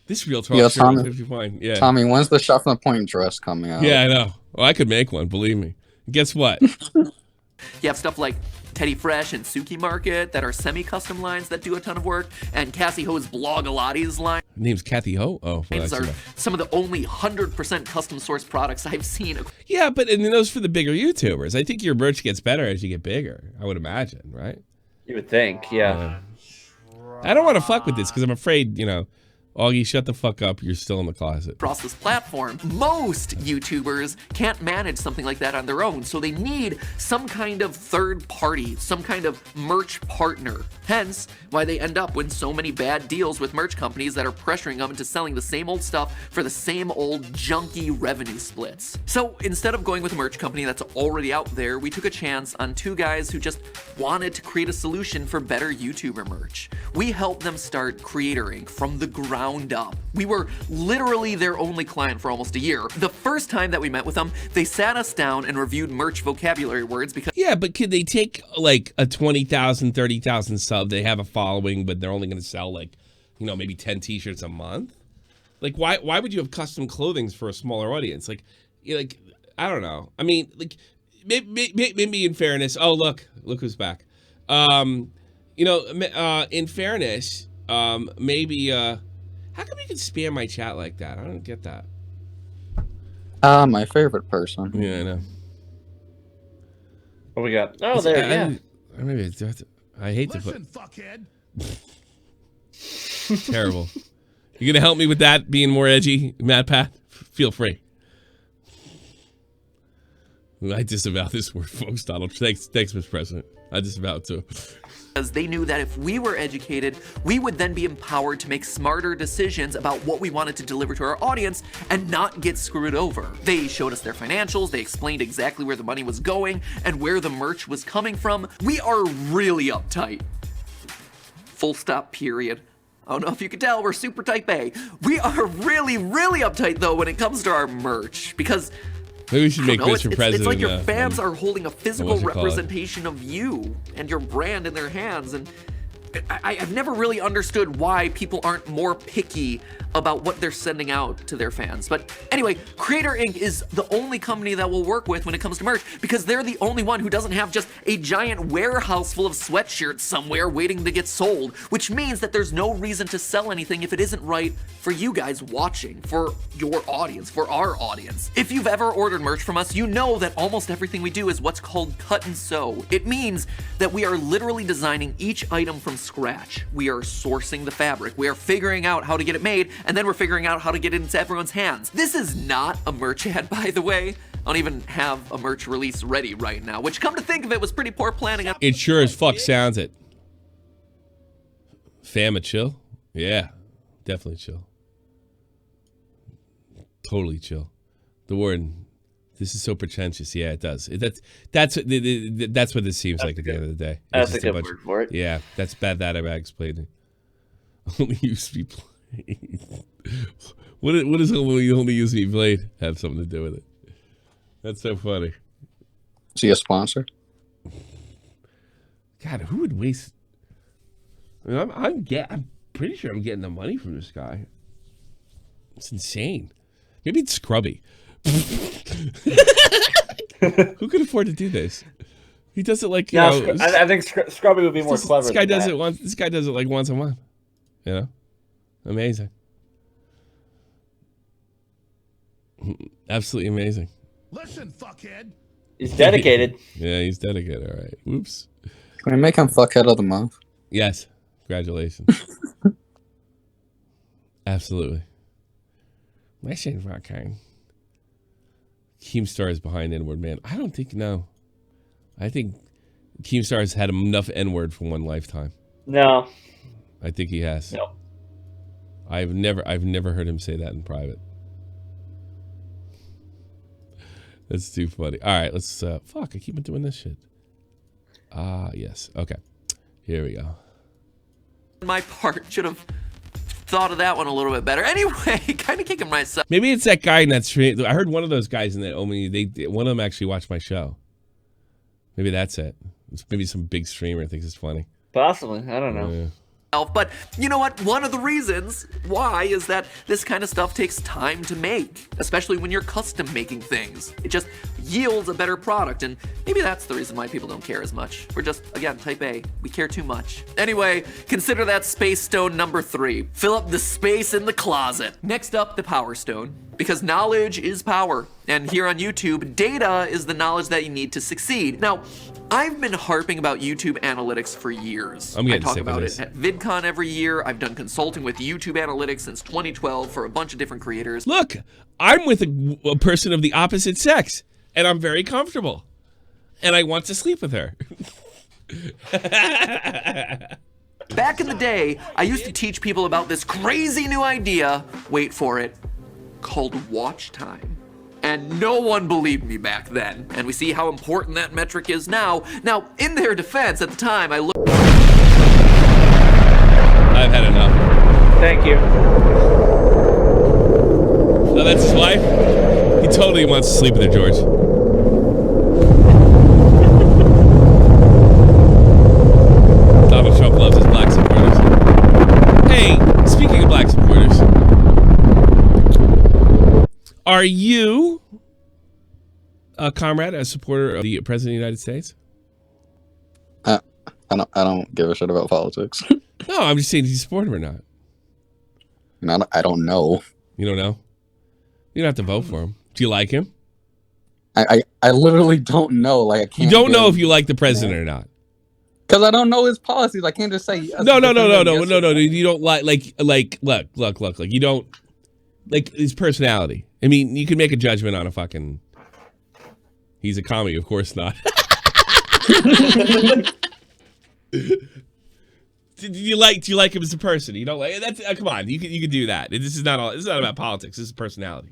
S1: This real talk. Yeah,
S2: Tommy. Yeah. Tommy, when's the shot from the point dress coming out?
S1: Yeah, I know. Well, I could make one. Believe me. Guess what?
S5: You have stuff like Teddy Fresh and Suki Market that are semi-custom lines that do a ton of work, and Cassie Ho's Blogalotti's line.
S1: Her name's Kathy Ho? Oh, well,
S5: are some of the only 100% custom sourced products I've seen.
S1: Yeah, but and those for the bigger YouTubers. I think your merch gets better as you get bigger, I would imagine, right?
S3: You would think, yeah.
S1: I don't want to fuck with this because I'm afraid, you know, Augie, shut the fuck up. You're still in the closet.
S5: Across this platform, most YouTubers can't manage something like that on their own, so they need some kind of third party, some kind of merch partner. Hence, why they end up with so many bad deals with merch companies that are pressuring them into selling the same old stuff for the same old junky revenue splits. So instead of going with a merch company that's already out there, we took a chance on two guys who just wanted to create a solution for better YouTuber merch. We helped them start Creator Inc. from the ground up. We were literally their only client for almost a year. The first time that we met with them, they sat us down and reviewed merch vocabulary words because—
S1: Yeah, but could they take like a 20,000, 30,000 sub, they have a following, but they're only going to sell like, you know, maybe 10 t-shirts a month? Like, why would you have custom clothing for a smaller audience? Like, I don't know. I mean, like, maybe in fairness, oh, look who's back. You know, in fairness, maybe, how come you can spam my chat like that? I don't get that.
S2: My favorite person.
S1: Yeah, I know.
S3: What we got? Oh, there, yeah.
S1: Maybe I hate to put.
S11: Fuckhead.
S1: Terrible. You gonna help me with that being more edgy, MatPat? Feel free. I disavow this word, folks. Donald. Thanks, Mr. President. I disavow too.
S5: Because they knew that if we were educated, we would then be empowered to make smarter decisions about what we wanted to deliver to our audience and not get screwed over. They showed us their financials, they explained exactly where the money was going and where the merch was coming from. We are really uptight. Full stop, period. I don't know if you can tell, we're super type A. We are really, really uptight though when it comes to our merch because—
S1: Maybe we should make Mr. President.
S5: It's like your fans are holding a physical representation of you and your brand in their hands. And I've never really understood why people aren't more picky about what they're sending out to their fans. But anyway, Creator Inc. is the only company that we'll work with when it comes to merch because they're the only one who doesn't have just a giant warehouse full of sweatshirts somewhere waiting to get sold, which means that there's no reason to sell anything if it isn't right for you guys watching, for your audience, for our audience. If you've ever ordered merch from us, you know that almost everything we do is what's called cut and sew. It means that we are literally designing each item from scratch. We are sourcing the fabric. We are figuring out how to get it made, and then we're figuring out how to get it into everyone's hands. This is not a merch ad, by the way. I don't even have a merch release ready right now, which, come to think of it, was pretty poor planning.
S1: It sure as fuck sounds it. Fama chill? Yeah, definitely chill. Totally chill. The word, this is so pretentious. Yeah, it does. That's what this seems like at the end of the day.
S3: That's a good word for it.
S1: Yeah, that's bad that I've explained it. Only used to be played. What does only used to be played have something to do with it? That's so funny.
S2: Is he a sponsor?
S1: God, who would waste? I mean, I'm pretty sure I'm getting the money from this guy. It's insane. Maybe it's Scrubby. Who could afford to do this? He does it like
S3: I think Scrubby would be more clever.
S1: This guy does it once. This guy does it like once a month. You know, amazing. Absolutely amazing.
S11: Listen, fuckhead.
S3: He's dedicated.
S1: Yeah, he's dedicated. All right. Whoops.
S2: Can we make him fuckhead of the month?
S1: Yes. Congratulations. Absolutely. My shade rock kind. Keemstar is behind N-word, man. I don't think, no. I think Keemstar has had enough N-word for one lifetime.
S3: No.
S1: I think he has.
S3: No.
S1: I've never heard him say that in private. That's too funny. All right, let's fuck, I keep on doing this shit. Yes. Okay. Here we go.
S5: My part should have thought of that one a little bit better. Anyway, kind of kicking myself.
S1: Maybe it's that guy in that stream. I heard one of those guys in that one of them actually watched my show. Maybe that's it. It's maybe some big streamer thinks it's funny.
S3: Possibly. I don't know.
S1: Yeah.
S5: But you know what? One of the reasons why is that this kind of stuff takes time to make, especially when you're custom making things. It just yields a better product, and maybe that's the reason why people don't care as much. We're just, again, type A. We care too much. Anyway, consider that space stone number 3. Fill up the space in the closet. Next up, the power stone. Because knowledge is power. And here on YouTube, data is the knowledge that you need to succeed. Now, I've been harping about YouTube analytics for years.
S1: I'm getting
S5: I talk
S1: sick of
S5: about
S1: this.
S5: it at VidCon every year. I've done consulting with YouTube analytics since 2012 for a bunch of different creators.
S1: Look, I'm with a person of the opposite sex, and I'm very comfortable. And I want to sleep with her.
S5: Back in the day, I used to teach people about this crazy new idea, wait for it, called watch time. And no one believed me back then. And we see how important that metric is now. Now, in their defense, at the time, I looked...
S1: I've had enough.
S3: Thank you.
S1: Oh, that's his wife? He totally wants to sleep with her, George. Donald Trump loves his black supporters. Hey, speaking of black supporters, are you a comrade, a supporter of the President of the United States?
S2: I don't give a shit about politics.
S1: No, I'm just saying, do you support him or not?
S2: I don't know.
S1: You don't know? You don't have to vote for him. Do you like him?
S2: I literally don't know. Like I can't.
S1: You don't know if you like the president or not.
S2: Because I don't know his policies. I can't just say yes.
S1: No. You don't like. Look. You don't like his personality. I mean, you can make a judgment on a fucking. He's a commie, of course not. Do you like him as a person? You don't like that's come on. You can do that. This is not about politics. This is personality.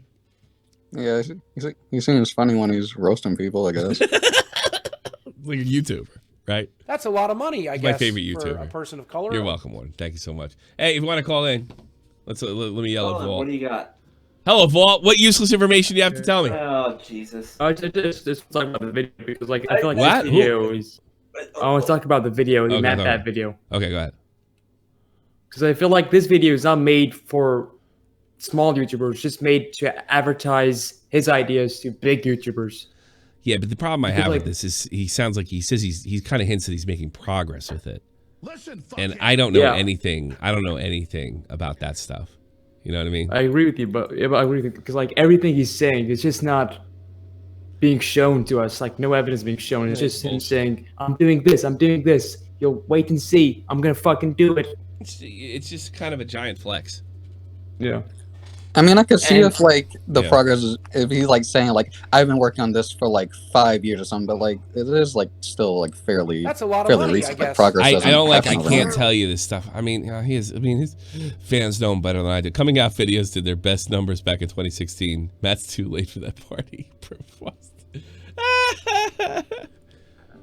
S2: Yeah, he seems funny when he's roasting people, I guess.
S1: Like a YouTuber, right?
S12: That's a lot of money, I guess.
S1: My favorite YouTuber.
S12: For a person of color.
S1: You're welcome, one. Thank you so much. Hey, if you want to call in, let me yell at Vault.
S3: What do you got?
S1: Hello, Vault. What useless information do you have to tell me?
S3: Oh, Jesus.
S13: I just talking about the video because, like, I feel like
S1: what?
S13: this video is. I want to talk about the video, the MatPat video.
S1: Okay, go ahead.
S13: Because I feel like this video is not made for small YouTubers, it's just made to advertise his ideas to big YouTubers.
S1: Yeah, but the problem I have with this is he sounds like he says he kind of hints that he's making progress with it. And I don't know anything. I don't know anything about that stuff. You know what I mean?
S13: I agree with you, but I agree with you because like everything he's saying is just not being shown to us. Like no evidence being shown. It's just him saying, "I'm doing this. I'm doing this. You'll wait and see. I'm gonna fucking do it."
S1: It's just kind of a giant flex.
S13: Yeah.
S2: I mean, I could see if like the progress is, if he's like saying like I've been working on this for like 5 years or something, but like it is like still like fairly.
S12: That's a lot of money,
S2: recent.
S12: I guess.
S2: Like, progress.
S1: I don't like. I can't tell you this stuff. I mean, his fans know him better than I do. Coming Out videos did their best numbers back in 2016. Matt's too late for that party.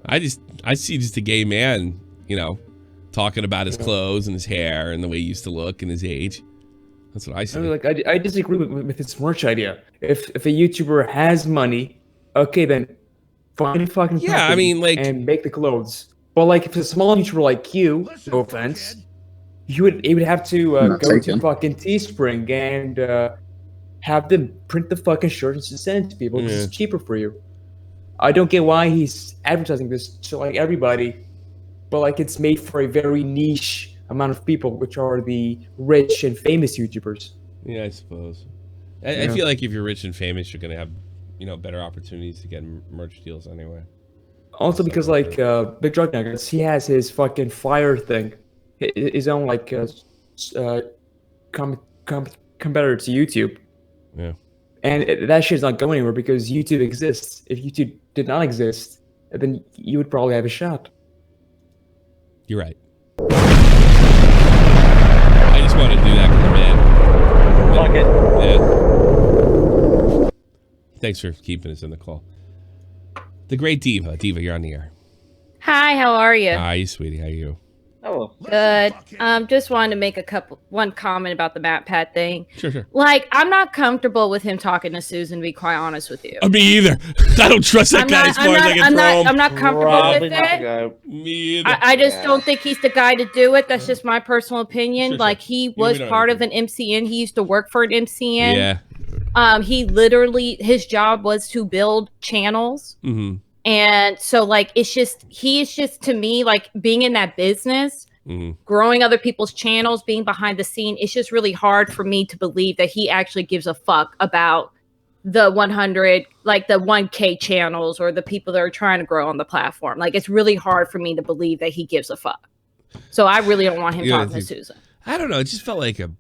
S1: I see just a gay man, you know, talking about his clothes and his hair and the way he used to look and his age. That's what I see.
S13: I mean, like I disagree with this merch idea. If a YouTuber has money, okay, then find a fucking
S1: I mean, like,
S13: and make the clothes. But like, if it's a small YouTuber like you, no offense, you would have to go to fucking Teespring and have them print the fucking shirts and send it to people because it's cheaper for you. I don't get why he's advertising this to like everybody, but like it's made for a very niche amount of people, which are the rich and famous YouTubers.
S1: Yeah, I suppose. I feel like if you're rich and famous, you're gonna have, you know, better opportunities to get merch deals anyway.
S13: Also, because like Big Drug Nuggets, he has his fucking Fire thing, his own like competitor to YouTube.
S1: Yeah.
S13: And that shit's not going anywhere because YouTube exists. If YouTube did not exist, then you would probably have a shot.
S1: You're right. I just want to do that because I'm mad.
S3: Fuck it.
S1: Yeah. Thanks for keeping us in the call. The great Diva. Diva, you're on the air.
S14: Hi, how are you?
S1: Hi, sweetie. How are you?
S3: Oh.
S14: Good. Just wanted to make one comment about the MatPat thing.
S1: Sure.
S14: Like, I'm not comfortable with him talking to Susan, to be quite honest with you.
S1: Me either. I don't trust that guy as far as I can throw him.
S14: I'm not comfortable with it.
S1: Me either.
S14: I just don't think he's the guy to do it. That's just my personal opinion.
S1: Sure.
S14: Like, he was part of an MCN. He used to work for an MCN.
S1: Yeah.
S14: He literally, his job was to build channels.
S1: Mm-hmm.
S14: And so, like, he is just, to me, like, being in that business, growing other people's channels, being behind the scene, it's just really hard for me to believe that he actually gives a fuck about the 100, like the 1K channels or the people that are trying to grow on the platform. Like, it's really hard for me to believe that he gives a fuck. So I really don't want him talking to Susan.
S1: I don't know. It just felt like a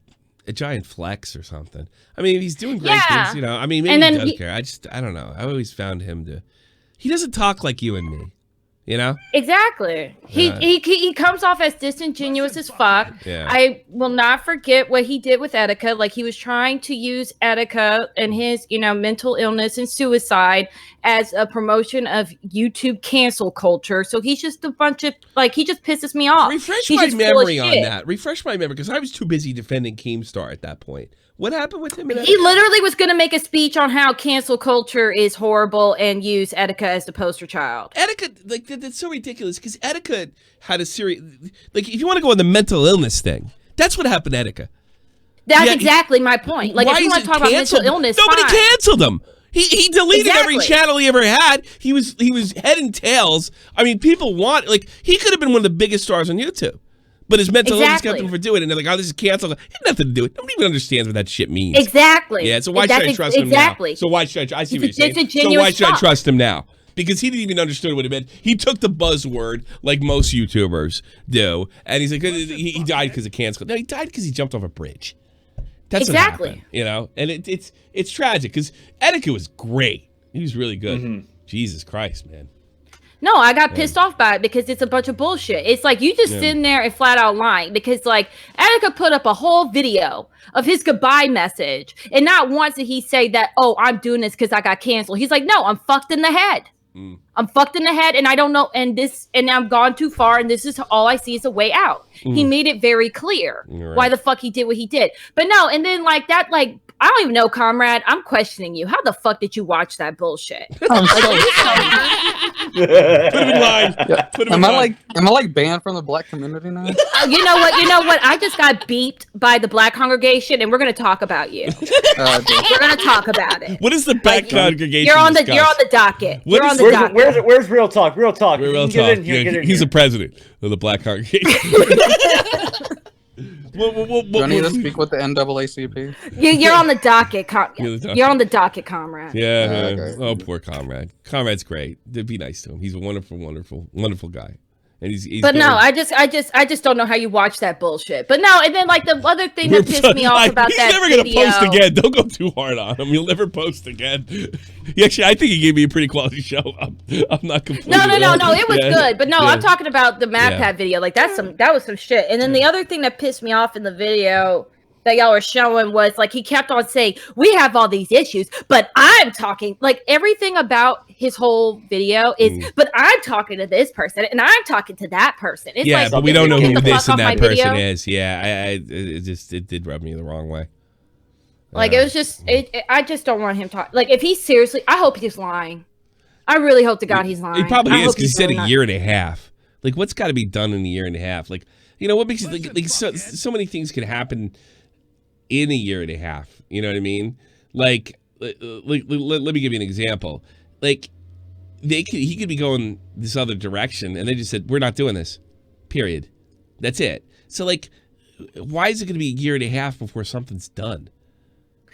S1: giant flex or something. I mean, he's doing great things, you know. I mean, maybe he does care. I don't know. I always found him to. He doesn't talk like you and me. You know?
S14: Exactly. He comes off as disingenuous as fuck.
S1: Yeah.
S14: I will not forget what he did with Etika. Like, he was trying to use Etika and his, mental illness and suicide as a promotion of YouTube cancel culture. So he's just a bunch of, he just pisses me off.
S1: Refresh my memory on that. Refresh my memory, because I was too busy defending Keemstar at that point. What happened with him?
S14: He literally was going to make a speech on how cancel culture is horrible and use Etika as the poster child.
S1: Etika, that's so ridiculous, because Etika had a series, if you want to go on the mental illness thing, that's what happened to Etika.
S14: That's exactly my point. Like, if you want to talk about mental illness,
S1: nobody canceled him. He deleted every channel he ever had. He was head and tails. I mean, people he could have been one of the biggest stars on YouTube. But his mental illness kept him from doing it. And they're like, oh, this is canceled. It had nothing to do with it. Nobody even understands what that shit means.
S14: Exactly.
S1: Yeah, so why should I trust him now? So why should I see what you're saying. So why should I trust him now? Because he didn't even understand what it meant. He took the buzzword like most YouTubers do. And he's like, he died because of cancel. No, he died because he jumped off a bridge. That's what happened, And it's tragic, because Etika was great. He was really good. Mm-hmm. Jesus Christ, man.
S14: No, I got pissed off by it because it's a bunch of bullshit. It's like you just sitting there and flat out lying, because Etika put up a whole video of his goodbye message, and not once did he say that, oh, I'm doing this because I got canceled. He's like, no, I'm fucked in the head. I'm fucked in the head, and I don't know, and I'm gone too far, and this is all I see is a way out. He made it very clear why the fuck he did what he did. But no, and then I don't even know, comrade. I'm questioning you. How the fuck did you watch that bullshit?
S2: Put him in line. Am I banned from the black community now?
S14: You know what? I just got beeped by the black congregation, and we're gonna talk about you. We're gonna talk about it.
S1: What is the black congregation?
S14: You're on the docket.
S3: Where's Real Talk? Real Talk.
S1: He's the president of the black congregation.
S2: Do I need to speak with the NAACP?
S14: You're on the docket. You're on the docket, comrade.
S1: Yeah. Okay. Oh, poor comrade. Comrade's great. Be nice to him. He's a wonderful, wonderful, wonderful guy. And he's
S14: but no, I just don't know how you watch that bullshit. But no, and then the other thing that pissed me off about that
S1: video. He's never gonna post again. Don't go too hard on him. He'll never post again. Actually, I think he gave me a pretty quality show. I'm not completely.
S14: No. It was good, but no, I'm talking about the MatPat video. That was some shit. And then the other thing that pissed me off in the video that y'all were showing was he kept on saying, we have all these issues, but I'm talking, everything about his whole video is, but I'm talking to this person and I'm talking to that person. It's
S1: but we don't know who this and that person is. Yeah, it did rub me the wrong way.
S14: It was just, I just don't want him talking. If he's seriously, I hope he's lying. I really hope to God he's lying.
S1: He probably is, because he said a year and a half. What's got to be done in a year and a half? What makes you, so many things can happen in a year and a half, you know what I mean? Let me give you an example. He could be going this other direction, and they just said, we're not doing this, period. That's it. So why is it going to be a year and a half before something's done?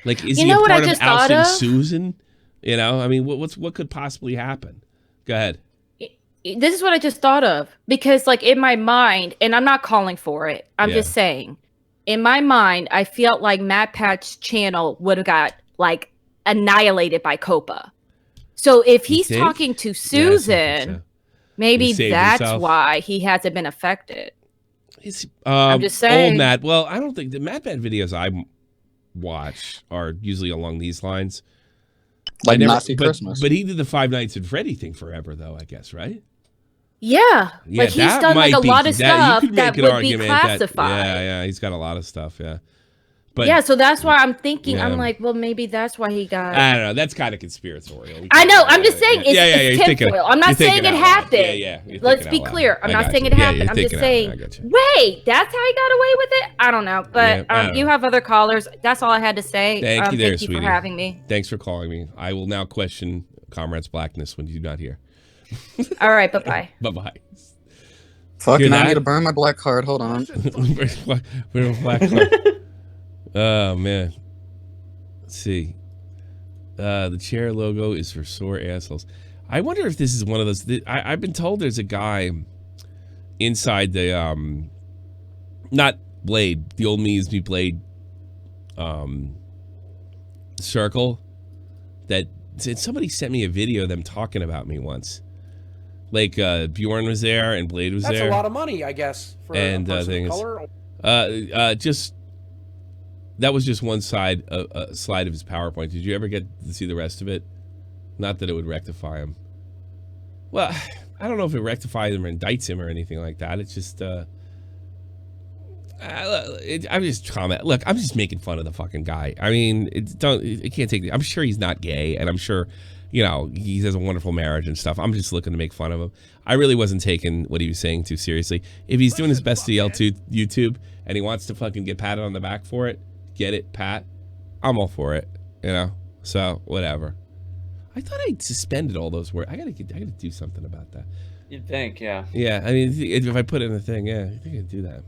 S1: Is he a part of ousting Susan? I mean, what could possibly happen? Go ahead.
S14: This is what I just thought of, because in my mind, and I'm not calling for it, I'm just saying, in my mind, I felt like MatPat's channel would have got annihilated by Copa. So if he's talking to Susan, maybe that's why he hasn't been affected. I'm just saying.
S1: Old Matt. Well, I don't think the MatPat videos I watch are usually along these lines.
S2: Nazi Christmas.
S1: But he did the Five Nights at Freddy thing forever, though, I guess, right?
S14: Yeah,
S1: Yeah,
S14: like he's done like a lot of stuff that would be classified.
S1: Yeah, he's got a lot of stuff. Yeah, but
S14: yeah, so that's why I'm thinking. I'm like, well, maybe that's why he got.
S1: I don't know. That's kind of conspiratorial.
S14: I know. I'm just saying it's tinfoil. I'm not saying it happened.
S1: Yeah.
S14: Let's be clear. I'm not saying it happened. I'm just saying. Wait, that's how he got away with it. I don't know, but you have other callers. That's all I had to say.
S1: Thank you,
S14: thank you for having me.
S1: Thanks for calling me. I will now question Comrade's blackness when you're not here.
S14: All right, bye-bye.
S1: Bye-bye.
S2: Fucking, I need to burn my black card. Hold on.
S1: Black card. Oh, man. Let's see. The chair logo is for sore assholes. I wonder if this is one of those... I've been told there's a guy inside the... not Blade. The old Me Is Me Blade circle. That somebody sent me a video of them talking about me once. Like Bjorn was there and Blade was there.
S12: That's a lot of money, I guess, for a person of color.
S1: Just that was just one slide of his PowerPoint. Did you ever get to see the rest of it? Not that it would rectify him. Well, I don't know if it rectifies him or indicts him or anything like that. It's just I'm just comment. Look, I'm just making fun of the fucking guy. I mean, it can't take. I'm sure he's not gay, and I'm sure, you know, he has a wonderful marriage and stuff. I'm just looking to make fun of him. I really wasn't taking what he was saying too seriously. If he's doing his best to yell to YouTube and he wants to fucking get patted on the back for it, get it, Pat. I'm all for it, you know. So whatever. I thought I'd suspended all those words. I gotta do something about that.
S3: You'd think, yeah.
S1: Yeah, I mean, if I put it in the thing, yeah, I think I'd do that.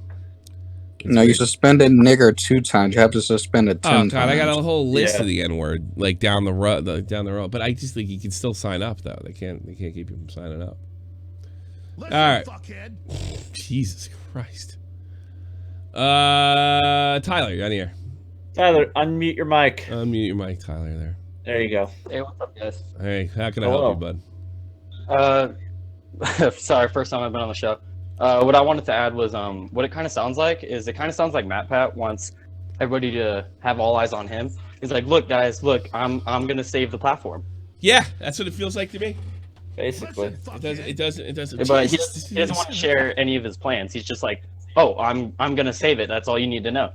S2: No, you suspended nigger 2 times. You have to suspend it 10 times.
S1: Oh God, I got a whole list of the N-word like down the road. But I just think you can still sign up though. They can't keep you from signing up.
S11: Listen,
S1: all right.
S11: Fuckhead.
S1: Jesus Christ. Tyler, you're on here.
S3: Tyler, unmute your mic.
S1: Unmute your mic, Tyler.
S3: There you go.
S15: Hey, what's up, guys?
S1: Hey, how can I help you,
S15: bud? Sorry, first time I've been on the show. What I wanted to add was what it kind of sounds like is it kind of sounds like MatPat wants everybody to have all eyes on him. He's like, look, guys, look, I'm gonna save the platform.
S1: Yeah, that's what it feels like to me.
S15: Basically,
S1: it doesn't.
S15: But he doesn't want to share any of his plans. He's just like, oh, I'm gonna save it. That's all you need to know.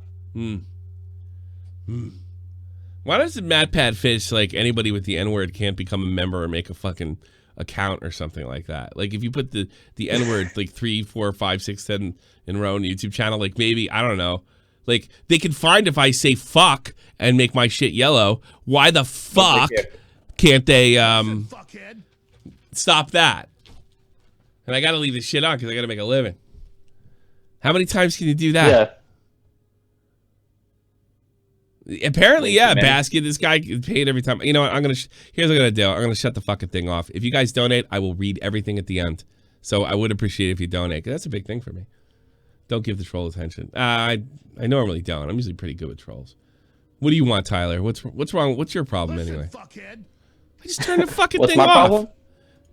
S1: Why doesn't MatPat fish like anybody with the N-word can't become a member or make a fucking account or something like that? Like if you put the N-word like 3, 4, 5, 6, 7 in a row on the YouTube channel, like maybe, I don't know, like they can find if I say fuck and make my shit yellow. Why the fuck can't they stop that? And I gotta leave this shit on because I gotta make a living. How many times can you do that?
S15: Yeah.
S1: Apparently, yeah, Basket. This guy paid every time. You know what? Here's what I'm gonna do. I'm gonna shut the fucking thing off. If you guys donate, I will read everything at the end. So I would appreciate it if you donate, because that's a big thing for me. Don't give the troll attention. I normally don't. I'm usually pretty good with trolls. What do you want, Tyler? What's wrong? What's your problem anyway?
S11: Fuckhead.
S1: I just turned the fucking
S15: What's
S1: thing
S15: my
S1: off.
S15: problem?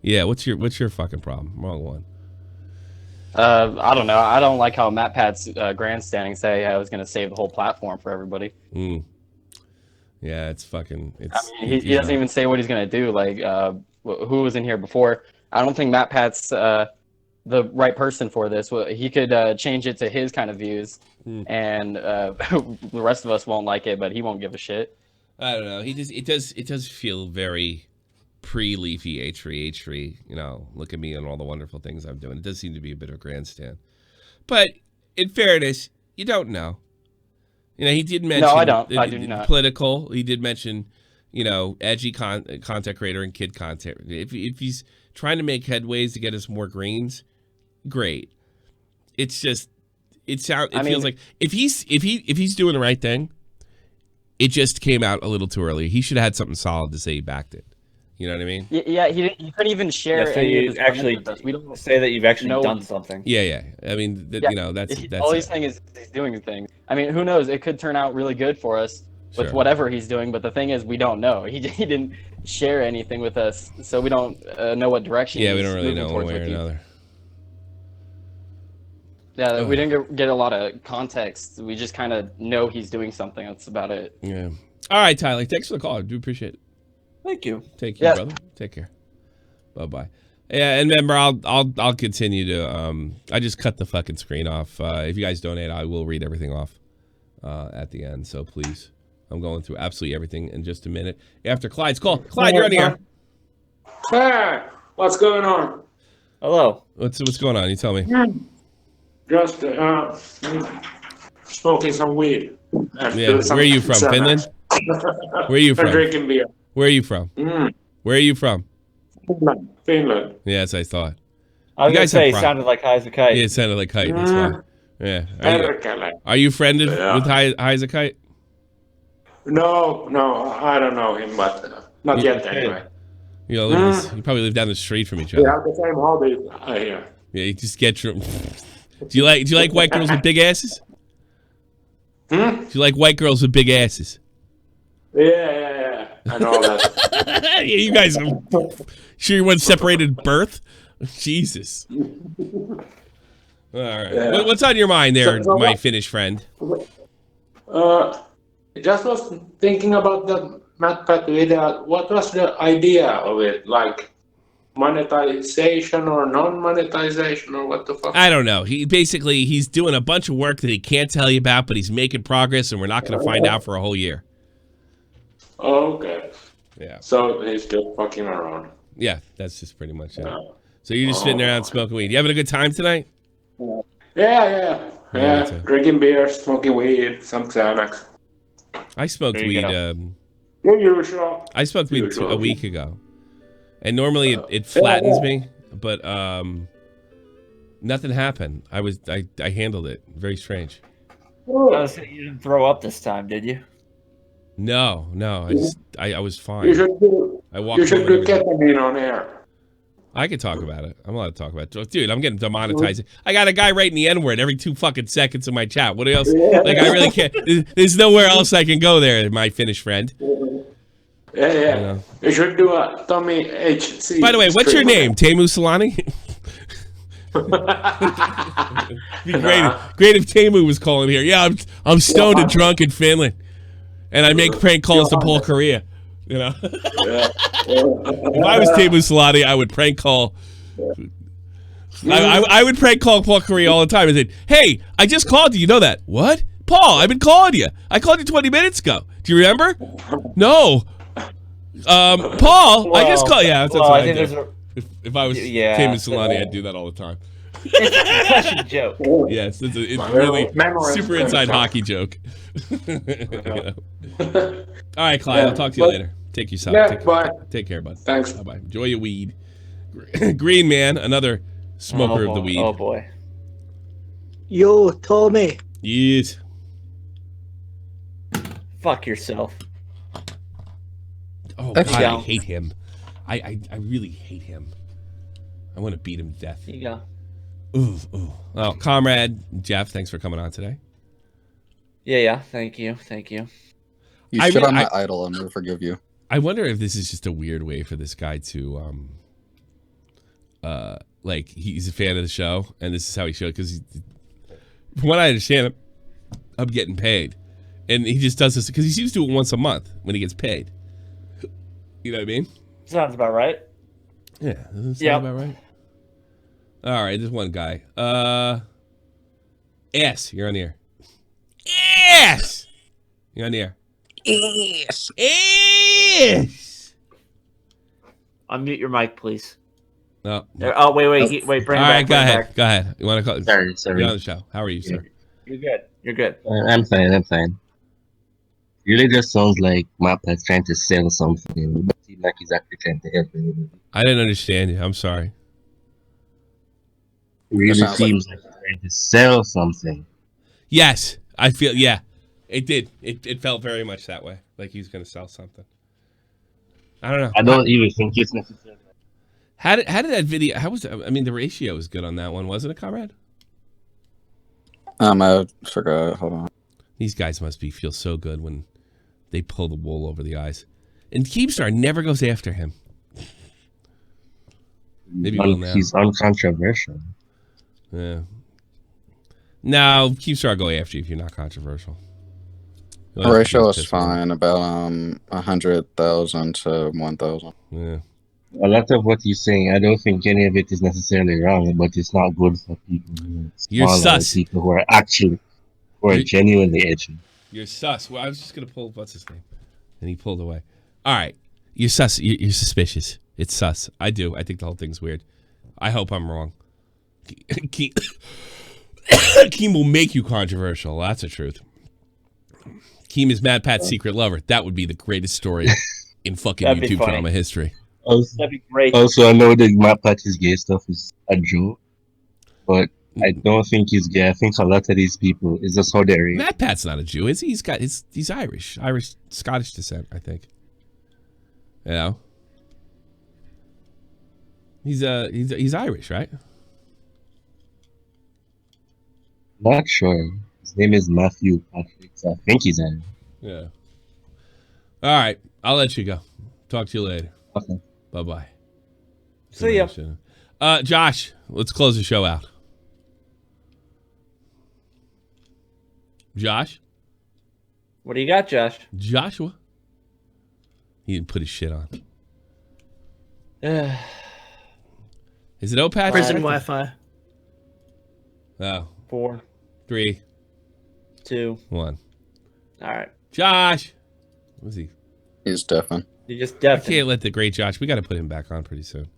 S1: Yeah. What's your fucking problem? Wrong one.
S15: I don't know. I don't like how MatPat's grandstanding say I was going to save the whole platform for everybody.
S1: Yeah, it's fucking.
S15: I mean, he doesn't even say what he's going to do. Like, who was in here before? I don't think MatPat's the right person for this. He could change it to his kind of views, and the rest of us won't like it, but he won't give a shit.
S1: I don't know. It does feel very pre-Leafy H3, you know, look at me and all the wonderful things I'm doing. It does seem to be a bit of a grandstand. But in fairness, you don't know. You know, he did mention...
S15: No, I don't. I do not.
S1: Political. He did mention, you know, edgy content creator and kid content. If he's trying to make headways to get us more greens, great. It's just... It feels like... If he's doing the right thing, it just came out a little too early. He should have had something solid to say he backed it. You know what I mean?
S15: Yeah, he couldn't even share.
S3: So you actually we don't say that you've actually done something.
S1: Yeah. I mean, you know, that's
S15: all he's saying is he's doing things. I mean, who knows? It could turn out really good for us with whatever he's doing. But the thing is, we don't know. He didn't share anything with us, so we don't know what direction.
S1: Yeah, we don't really know one way or another.
S15: Yeah, we didn't get a lot of context. We just kind of know he's doing something. That's about it.
S1: Yeah. All right, Tyler. Thanks for the call. I do appreciate it.
S3: Thank you.
S1: Take care, brother. Take care. Bye-bye. Yeah, and remember, I'll continue to. I just cut the fucking screen off. If you guys donate, I will read everything off at the end. So please, I'm going through absolutely everything in just a minute after Clyde's call. Clyde, you're on the air.
S16: Hey, what's going on?
S3: Hello.
S1: What's going on? You tell me.
S16: Just smoking some weed.
S1: Yeah. Where are you from? Finland? Where are you from?
S16: Drinking beer.
S1: Where are you from? Where are you from?
S16: Finland.
S1: Yes, I thought.
S3: I was going to say, it sounded like high as a kite.
S1: Yeah, it sounded like kite. That's why. Yeah. Are you friended with high as a kite?
S16: No, I don't know him, but not yet anyway.
S1: You know, you probably live down the street from each other.
S16: We have the same hobby, I hear.
S1: Yeah, you just get your. Do you like white girls with big asses? Do you like white girls with big asses?
S16: Yeah. I know that.
S1: Yeah, you guys. Sure, you weren't separated at birth. Jesus. All right.
S16: Yeah.
S1: What's on your mind there, my Finnish friend?
S16: Just was thinking about the MatPat video. What was the idea of it? Like monetization or non-monetization or what the fuck?
S1: I don't know. He's doing a bunch of work that he can't tell you about, but he's making progress, and we're not going to find out for a whole year.
S16: Okay.
S1: Yeah.
S16: So he's just fucking around.
S1: Yeah, that's just pretty much it. So you're just sitting around smoking weed. You having a good time tonight?
S16: Yeah. Drinking beer, smoking weed, some Xanax.
S1: I smoked weed.
S16: Usual.
S1: I smoked weed a week ago, and normally it flattens me, but nothing happened. I handled it. Very strange.
S3: You didn't throw up this time, did you?
S1: No. I was fine.
S16: You should do ketamine on air.
S1: I can talk about it. I'm allowed to talk about it. Dude, I'm getting demonetized. I got a guy writing the N-word every 2 fucking seconds in my chat. What else? Like, I really can't. There's nowhere else I can go there, my Finnish friend.
S16: Yeah. You should do a Tommy HC.
S1: By the way, what's your name? Teemu Solani? Be great if Teemu was calling here. Yeah, I'm stoned and drunk in Finland. And I make prank calls to Paul Korea. You know, if I was Teemu Solani, I would prank call. I would prank call Paul Korea all the time and say, "Hey, I just called you. You know that? What, Paul? I've been calling you. I called you 20 minutes ago. Do you remember? No, Paul. I just called. Yeah, that's what I do. If I was Teemu Solani, I'd do that all the time.
S3: It's a concussion joke.
S1: Yes, it's really super inside hockey joke. All right, Clyde, I'll talk to you later. Take yourself.
S16: Bye.
S1: Take care, bud.
S16: Thanks.
S1: Bye-bye. Enjoy your weed. Green Man, another smoker of the weed.
S3: Oh, boy.
S17: Yo, Tommy.
S1: Yes.
S3: Fuck yourself.
S1: Oh, God, I hate him. I really hate him. I want to beat him to death.
S3: There you go.
S1: Ooh. Well, Comrade Jeff, thanks for coming on today.
S3: Yeah. Thank you.
S2: You shit on my idol, I'm gonna forgive you.
S1: I wonder if this is just a weird way for this guy to, like, he's a fan of the show, and this is how he showed, because from what I understand, I'm getting paid. And he just does this, because he seems to do it once a month when he gets paid. You know what I mean?
S3: Sounds about right.
S1: Yeah, doesn't sound about right? All right, there's one guy. S, you're on the air. Yes! You're on the air.
S17: Yes.
S3: Unmute your mic, please.
S1: No.
S3: Oh, wait. Bring it back.
S1: All right, go ahead. You want to call?
S18: Sorry.
S1: You're on the show. How are you, sir?
S3: You're good.
S18: I'm fine. Really just sounds like MatPat's trying to sell something. It doesn't seem like he's actually trying to help anybody.
S1: I didn't understand you. I'm sorry.
S18: It really seems like he's trying to sell something.
S1: Yes, I feel. Yeah, it did. It felt very much that way. Like he was going to sell something. I don't know.
S18: I don't even think it's necessary.
S1: How did that video? How was it? I mean, the ratio was good on that one, wasn't it, Comrade?
S2: I forgot. Hold on.
S1: These guys must feel so good when they pull the wool over the eyes. And Keemstar never goes after him. Maybe will now.
S18: He's uncontroversial.
S1: Yeah. No, Keemstar will go after you if you're not controversial.
S2: The ratio is fine, about 100,000 to 1,000.
S1: Yeah.
S18: a lot of what he's saying, I don't think any of it is necessarily wrong, but it's not good for people who are
S1: You're
S18: smaller,
S1: sus.
S18: people who are genuinely edgy.
S1: You're sus. Well, I was just gonna pull what's his name, and he pulled away. All right, you're sus. You're suspicious. It's sus. I do. I think the whole thing's weird. I hope I'm wrong. Keem will make you controversial. That's the truth. Keem is MatPat's secret lover. That would be the greatest story in fucking YouTube drama history.
S3: That'd be great.
S18: Also, I know that MatPat's gay stuff is a joke, but I don't think he's gay. I think a lot of these people is just how they're.
S1: MatPat's not a Jew. He's Irish, Scottish descent, I think. You know, he's Irish, right?
S18: Not sure. His name is Matthew Patrick. So I think he's Irish.
S1: Yeah. All right, I'll let you go. Talk to you later.
S18: Okay.
S1: Bye-bye.
S3: See ya.
S1: Josh, let's close the show out. Josh?
S3: What do you got, Josh?
S1: Joshua? He didn't put his shit on. Is it Patrick?
S17: Prison Wi-Fi.
S1: Oh.
S3: 4,
S1: 3,
S3: 2,
S1: 1.
S3: All right.
S1: Josh! What's he?
S2: He's deafened.
S3: You just deafened.
S1: I can't let the great Josh. We got to put him back on pretty soon.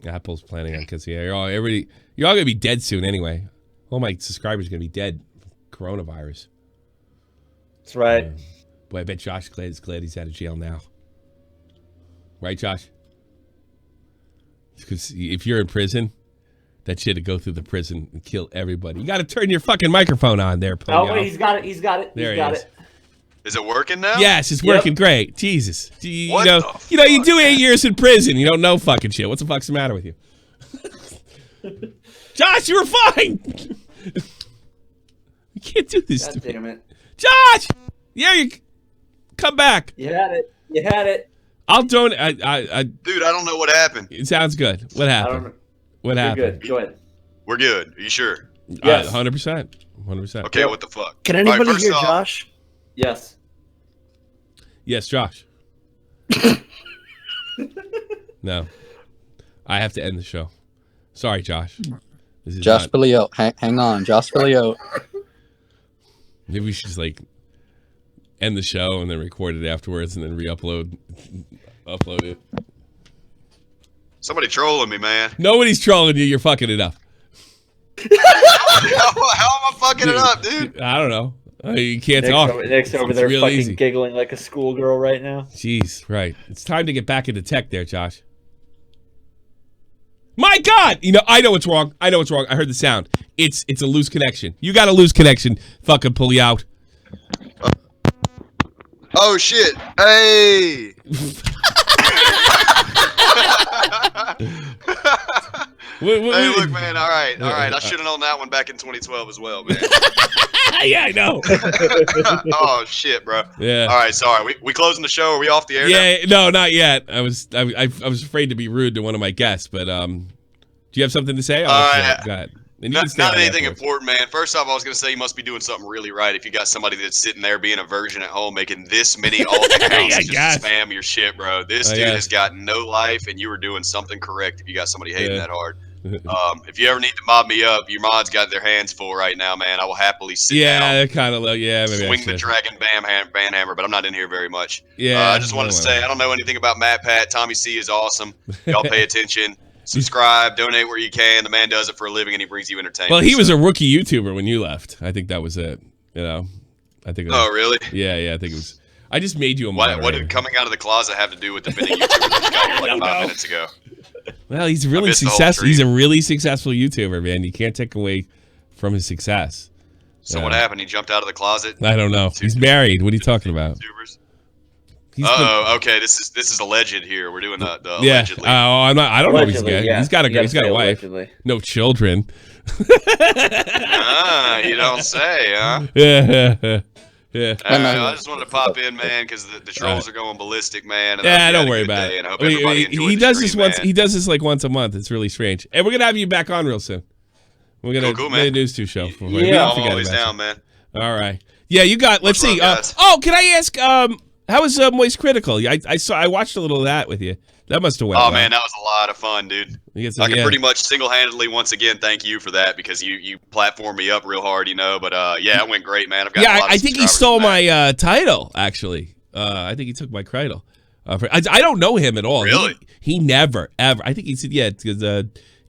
S1: Apple's planning on because you're all gonna be dead soon anyway. All my subscribers are gonna be dead from coronavirus.
S3: That's right.
S1: Boy, I bet Josh is glad he's out of jail now. Right, Josh? Because if you're in prison, that shit to go through the prison and kill everybody. You got to turn your fucking microphone on there, Polio.
S3: Oh, wait, he's got it.
S1: There
S3: he's got
S1: he is.
S3: it.
S19: Is it working now?
S1: Yes, it's working great. Jesus. You know,
S19: the
S1: you do 8 years in prison. You don't know fucking shit. What's the fuck's the matter with you? Josh, you were fine. You can't do this
S3: God
S1: to me.
S3: damn it.
S1: Josh! Yeah, you come back.
S3: You had it. You had it.
S1: I'll donate.
S19: Dude, I don't know what happened.
S1: It sounds good. What happened? What happened?
S3: Good. Go ahead.
S19: We're good. Are you sure?
S3: Yes.
S1: 100%. 100%.
S19: Okay, what the fuck?
S17: Can anybody
S19: first
S17: hear
S19: off-
S17: Josh?
S3: Yes.
S1: Yes, Josh. No. I have to end the show. Sorry, Josh. This is
S2: Josh
S1: not-
S2: Filio. Hang on. Josh Filio.
S1: Maybe we should just end the show and then record it afterwards and then upload it.
S19: Somebody trolling me, man.
S1: Nobody's trolling you. You're fucking it up.
S19: How am I fucking it up, dude?
S1: I don't know. You can't
S3: Nick's
S1: talk.
S3: Nick's over there
S1: real
S3: fucking
S1: easy.
S3: giggling like a schoolgirl right now.
S1: Jeez, right. It's time to get back into tech there, Josh. My God! I know what's wrong. I heard the sound. It's a loose connection. You got a loose connection. Fucking pull you out.
S19: Oh, shit. Hey! Hey, look, man. All right. I should have known that one back in 2012 as well, man.
S1: Yeah, I know.
S19: Oh, shit, bro.
S1: Yeah.
S19: All right, sorry. We closing the show? Are we off the air now?
S1: Yeah, no, not yet. I was afraid to be rude to one of my guests, but do you have something to say?
S19: All right.
S1: Go ahead.
S19: Not anything important, man. First off, I was going to say you must be doing something really right if you got somebody that's sitting there being a virgin at home making this many alt accounts just to spam your shit, bro. This dude has got no life, and you were doing something correct if you got somebody hating that hard. If you ever need to mob me up, your mods got their hands full right now, man. I will happily sit down.
S1: They're kind of low. Yeah, maybe
S19: swing the dragon banhammer, but I'm not in here very much.
S1: Yeah,
S19: I just wanted to say I don't know anything about MatPat. Tommy C is awesome. Y'all pay attention. Subscribe, donate where you can. The man does it for a living, and he brings you entertainment.
S1: Well, he was a rookie YouTuber when you left. I think that was it. I think.
S19: Oh, really?
S1: Yeah. I think it was. I just made you a moderator.
S19: What did coming out of the closet have to do with the being a YouTuber that got here like 5 minutes ago?
S1: Well, he's really successful. He's a really successful YouTuber, man. You can't take away from his success.
S19: So what happened? He jumped out of the closet?
S1: I don't know. He's married. What are you talking about?
S19: YouTubers? Okay. This is alleged here. We're doing the allegedly.
S1: I don't know. He's got a wife.
S3: Allegedly.
S1: No children.
S19: You don't say, huh?
S1: Yeah.
S19: I just wanted to pop in, man, because the trolls are going ballistic, man.
S1: And don't worry about it.
S19: And I hope everybody enjoyed
S1: he does this
S19: stream,
S1: once.
S19: man.
S1: He does this like once a month. It's really strange. And we're gonna have you back on real soon. We're gonna
S19: cool,
S1: do
S19: man.
S1: a News 2 show.
S19: I'm always down, man.
S1: All right. Yeah, you got. Let's see.
S19: love, guys.
S1: Can I ask? How was Moist Critical? I watched a little of that with you. That must have went well.
S19: Man, that was a lot of fun, dude. I can pretty much single-handedly once again thank you for that because you platformed me up real hard, But it went great, man. I've got a lot of
S1: I think he stole my title. Actually, I think he took my title. I don't know him at all.
S19: Really?
S1: He never ever. I think he said because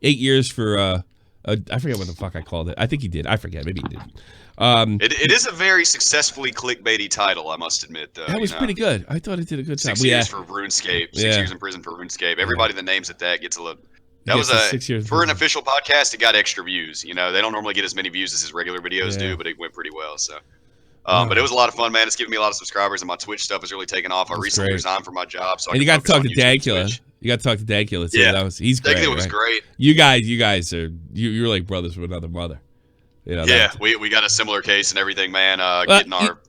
S1: 8 years for I forget what the fuck I called it. I think he did. I forget. Maybe he didn't.
S19: It is a very successfully clickbaity title, I must admit. Though
S1: that was pretty good. I thought it did a good job.
S19: 6 years for RuneScape. 6 years in prison for RuneScape. Everybody that names it that gets a little. That was
S1: 6 years
S19: for an official podcast. It got extra views. They don't normally get as many views as his regular videos do, but it went pretty well. So, but it was a lot of fun, man. It's giving me a lot of subscribers, and my Twitch stuff has really taken off. I recently resigned from my job, so
S1: and you got to talk to Dankula. You got to talk to Dankula too.
S19: Yeah,
S1: he's great.
S19: Dankula was great.
S1: You guys are you're like brothers from another mother.
S19: We got a similar case and everything, man. Getting our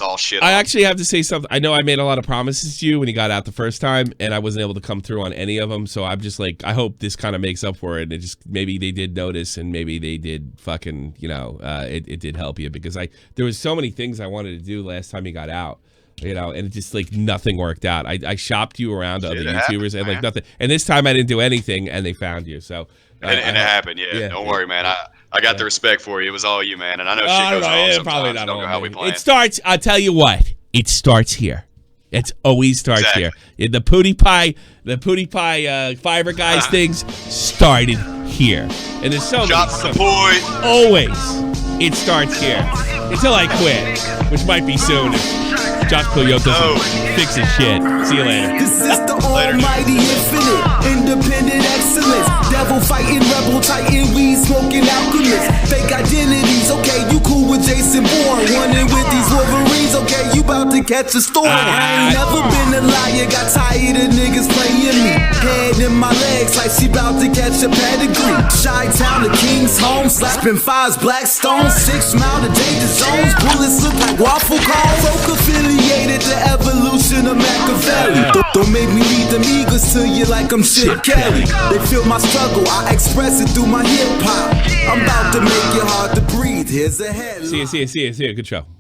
S19: all shit
S1: I
S19: on.
S1: actually have to say something. I know I made a lot of promises to you when you got out the first time, and I wasn't able to come through on any of them. So I'm just like, I hope this kind of makes up for it. And it just maybe they did notice, and maybe they did fucking, it did help you because there was so many things I wanted to do last time you got out. And it just like nothing worked out. I shopped you around to other YouTubers and like nothing. And this time I didn't do anything, and they found you. So
S19: and it happened. Yeah, don't worry, man. I got the respect for you. It was all you, man. And I know shit goes wrong sometimes.
S1: Probably not
S19: don't know how we plan.
S1: It starts. I'll tell you what. It starts here. It always starts here. The Pootie Pie Fiverr guys things started here. And there's so many. Always, it starts here until I quit, which might be soon if Josh Coyote doesn't fix his shit. See you later.
S20: This is the almighty infinite, independent excellence. Devil fighting, rebel titan, weed smoking alchemist. Fake identities, okay, you cool with Jason Bourne. Running with these Wolverines, okay, you about to catch a storm. I ain't never been a liar, got tired of niggas playing me. Head in my legs like she about to catch a pedigree. Chi-Town to King's home, slapping fives, black stones. 6 mile to danger zones, bullets look like waffle cones. Folk affiliated the evolution of Machiavelli. Don't make me read them eagles to you like I'm Chip Kelly. They feel my struggle, I express it through my hip hop. I'm about to make it hard to breathe. Here's a headline.
S1: See you. Good show.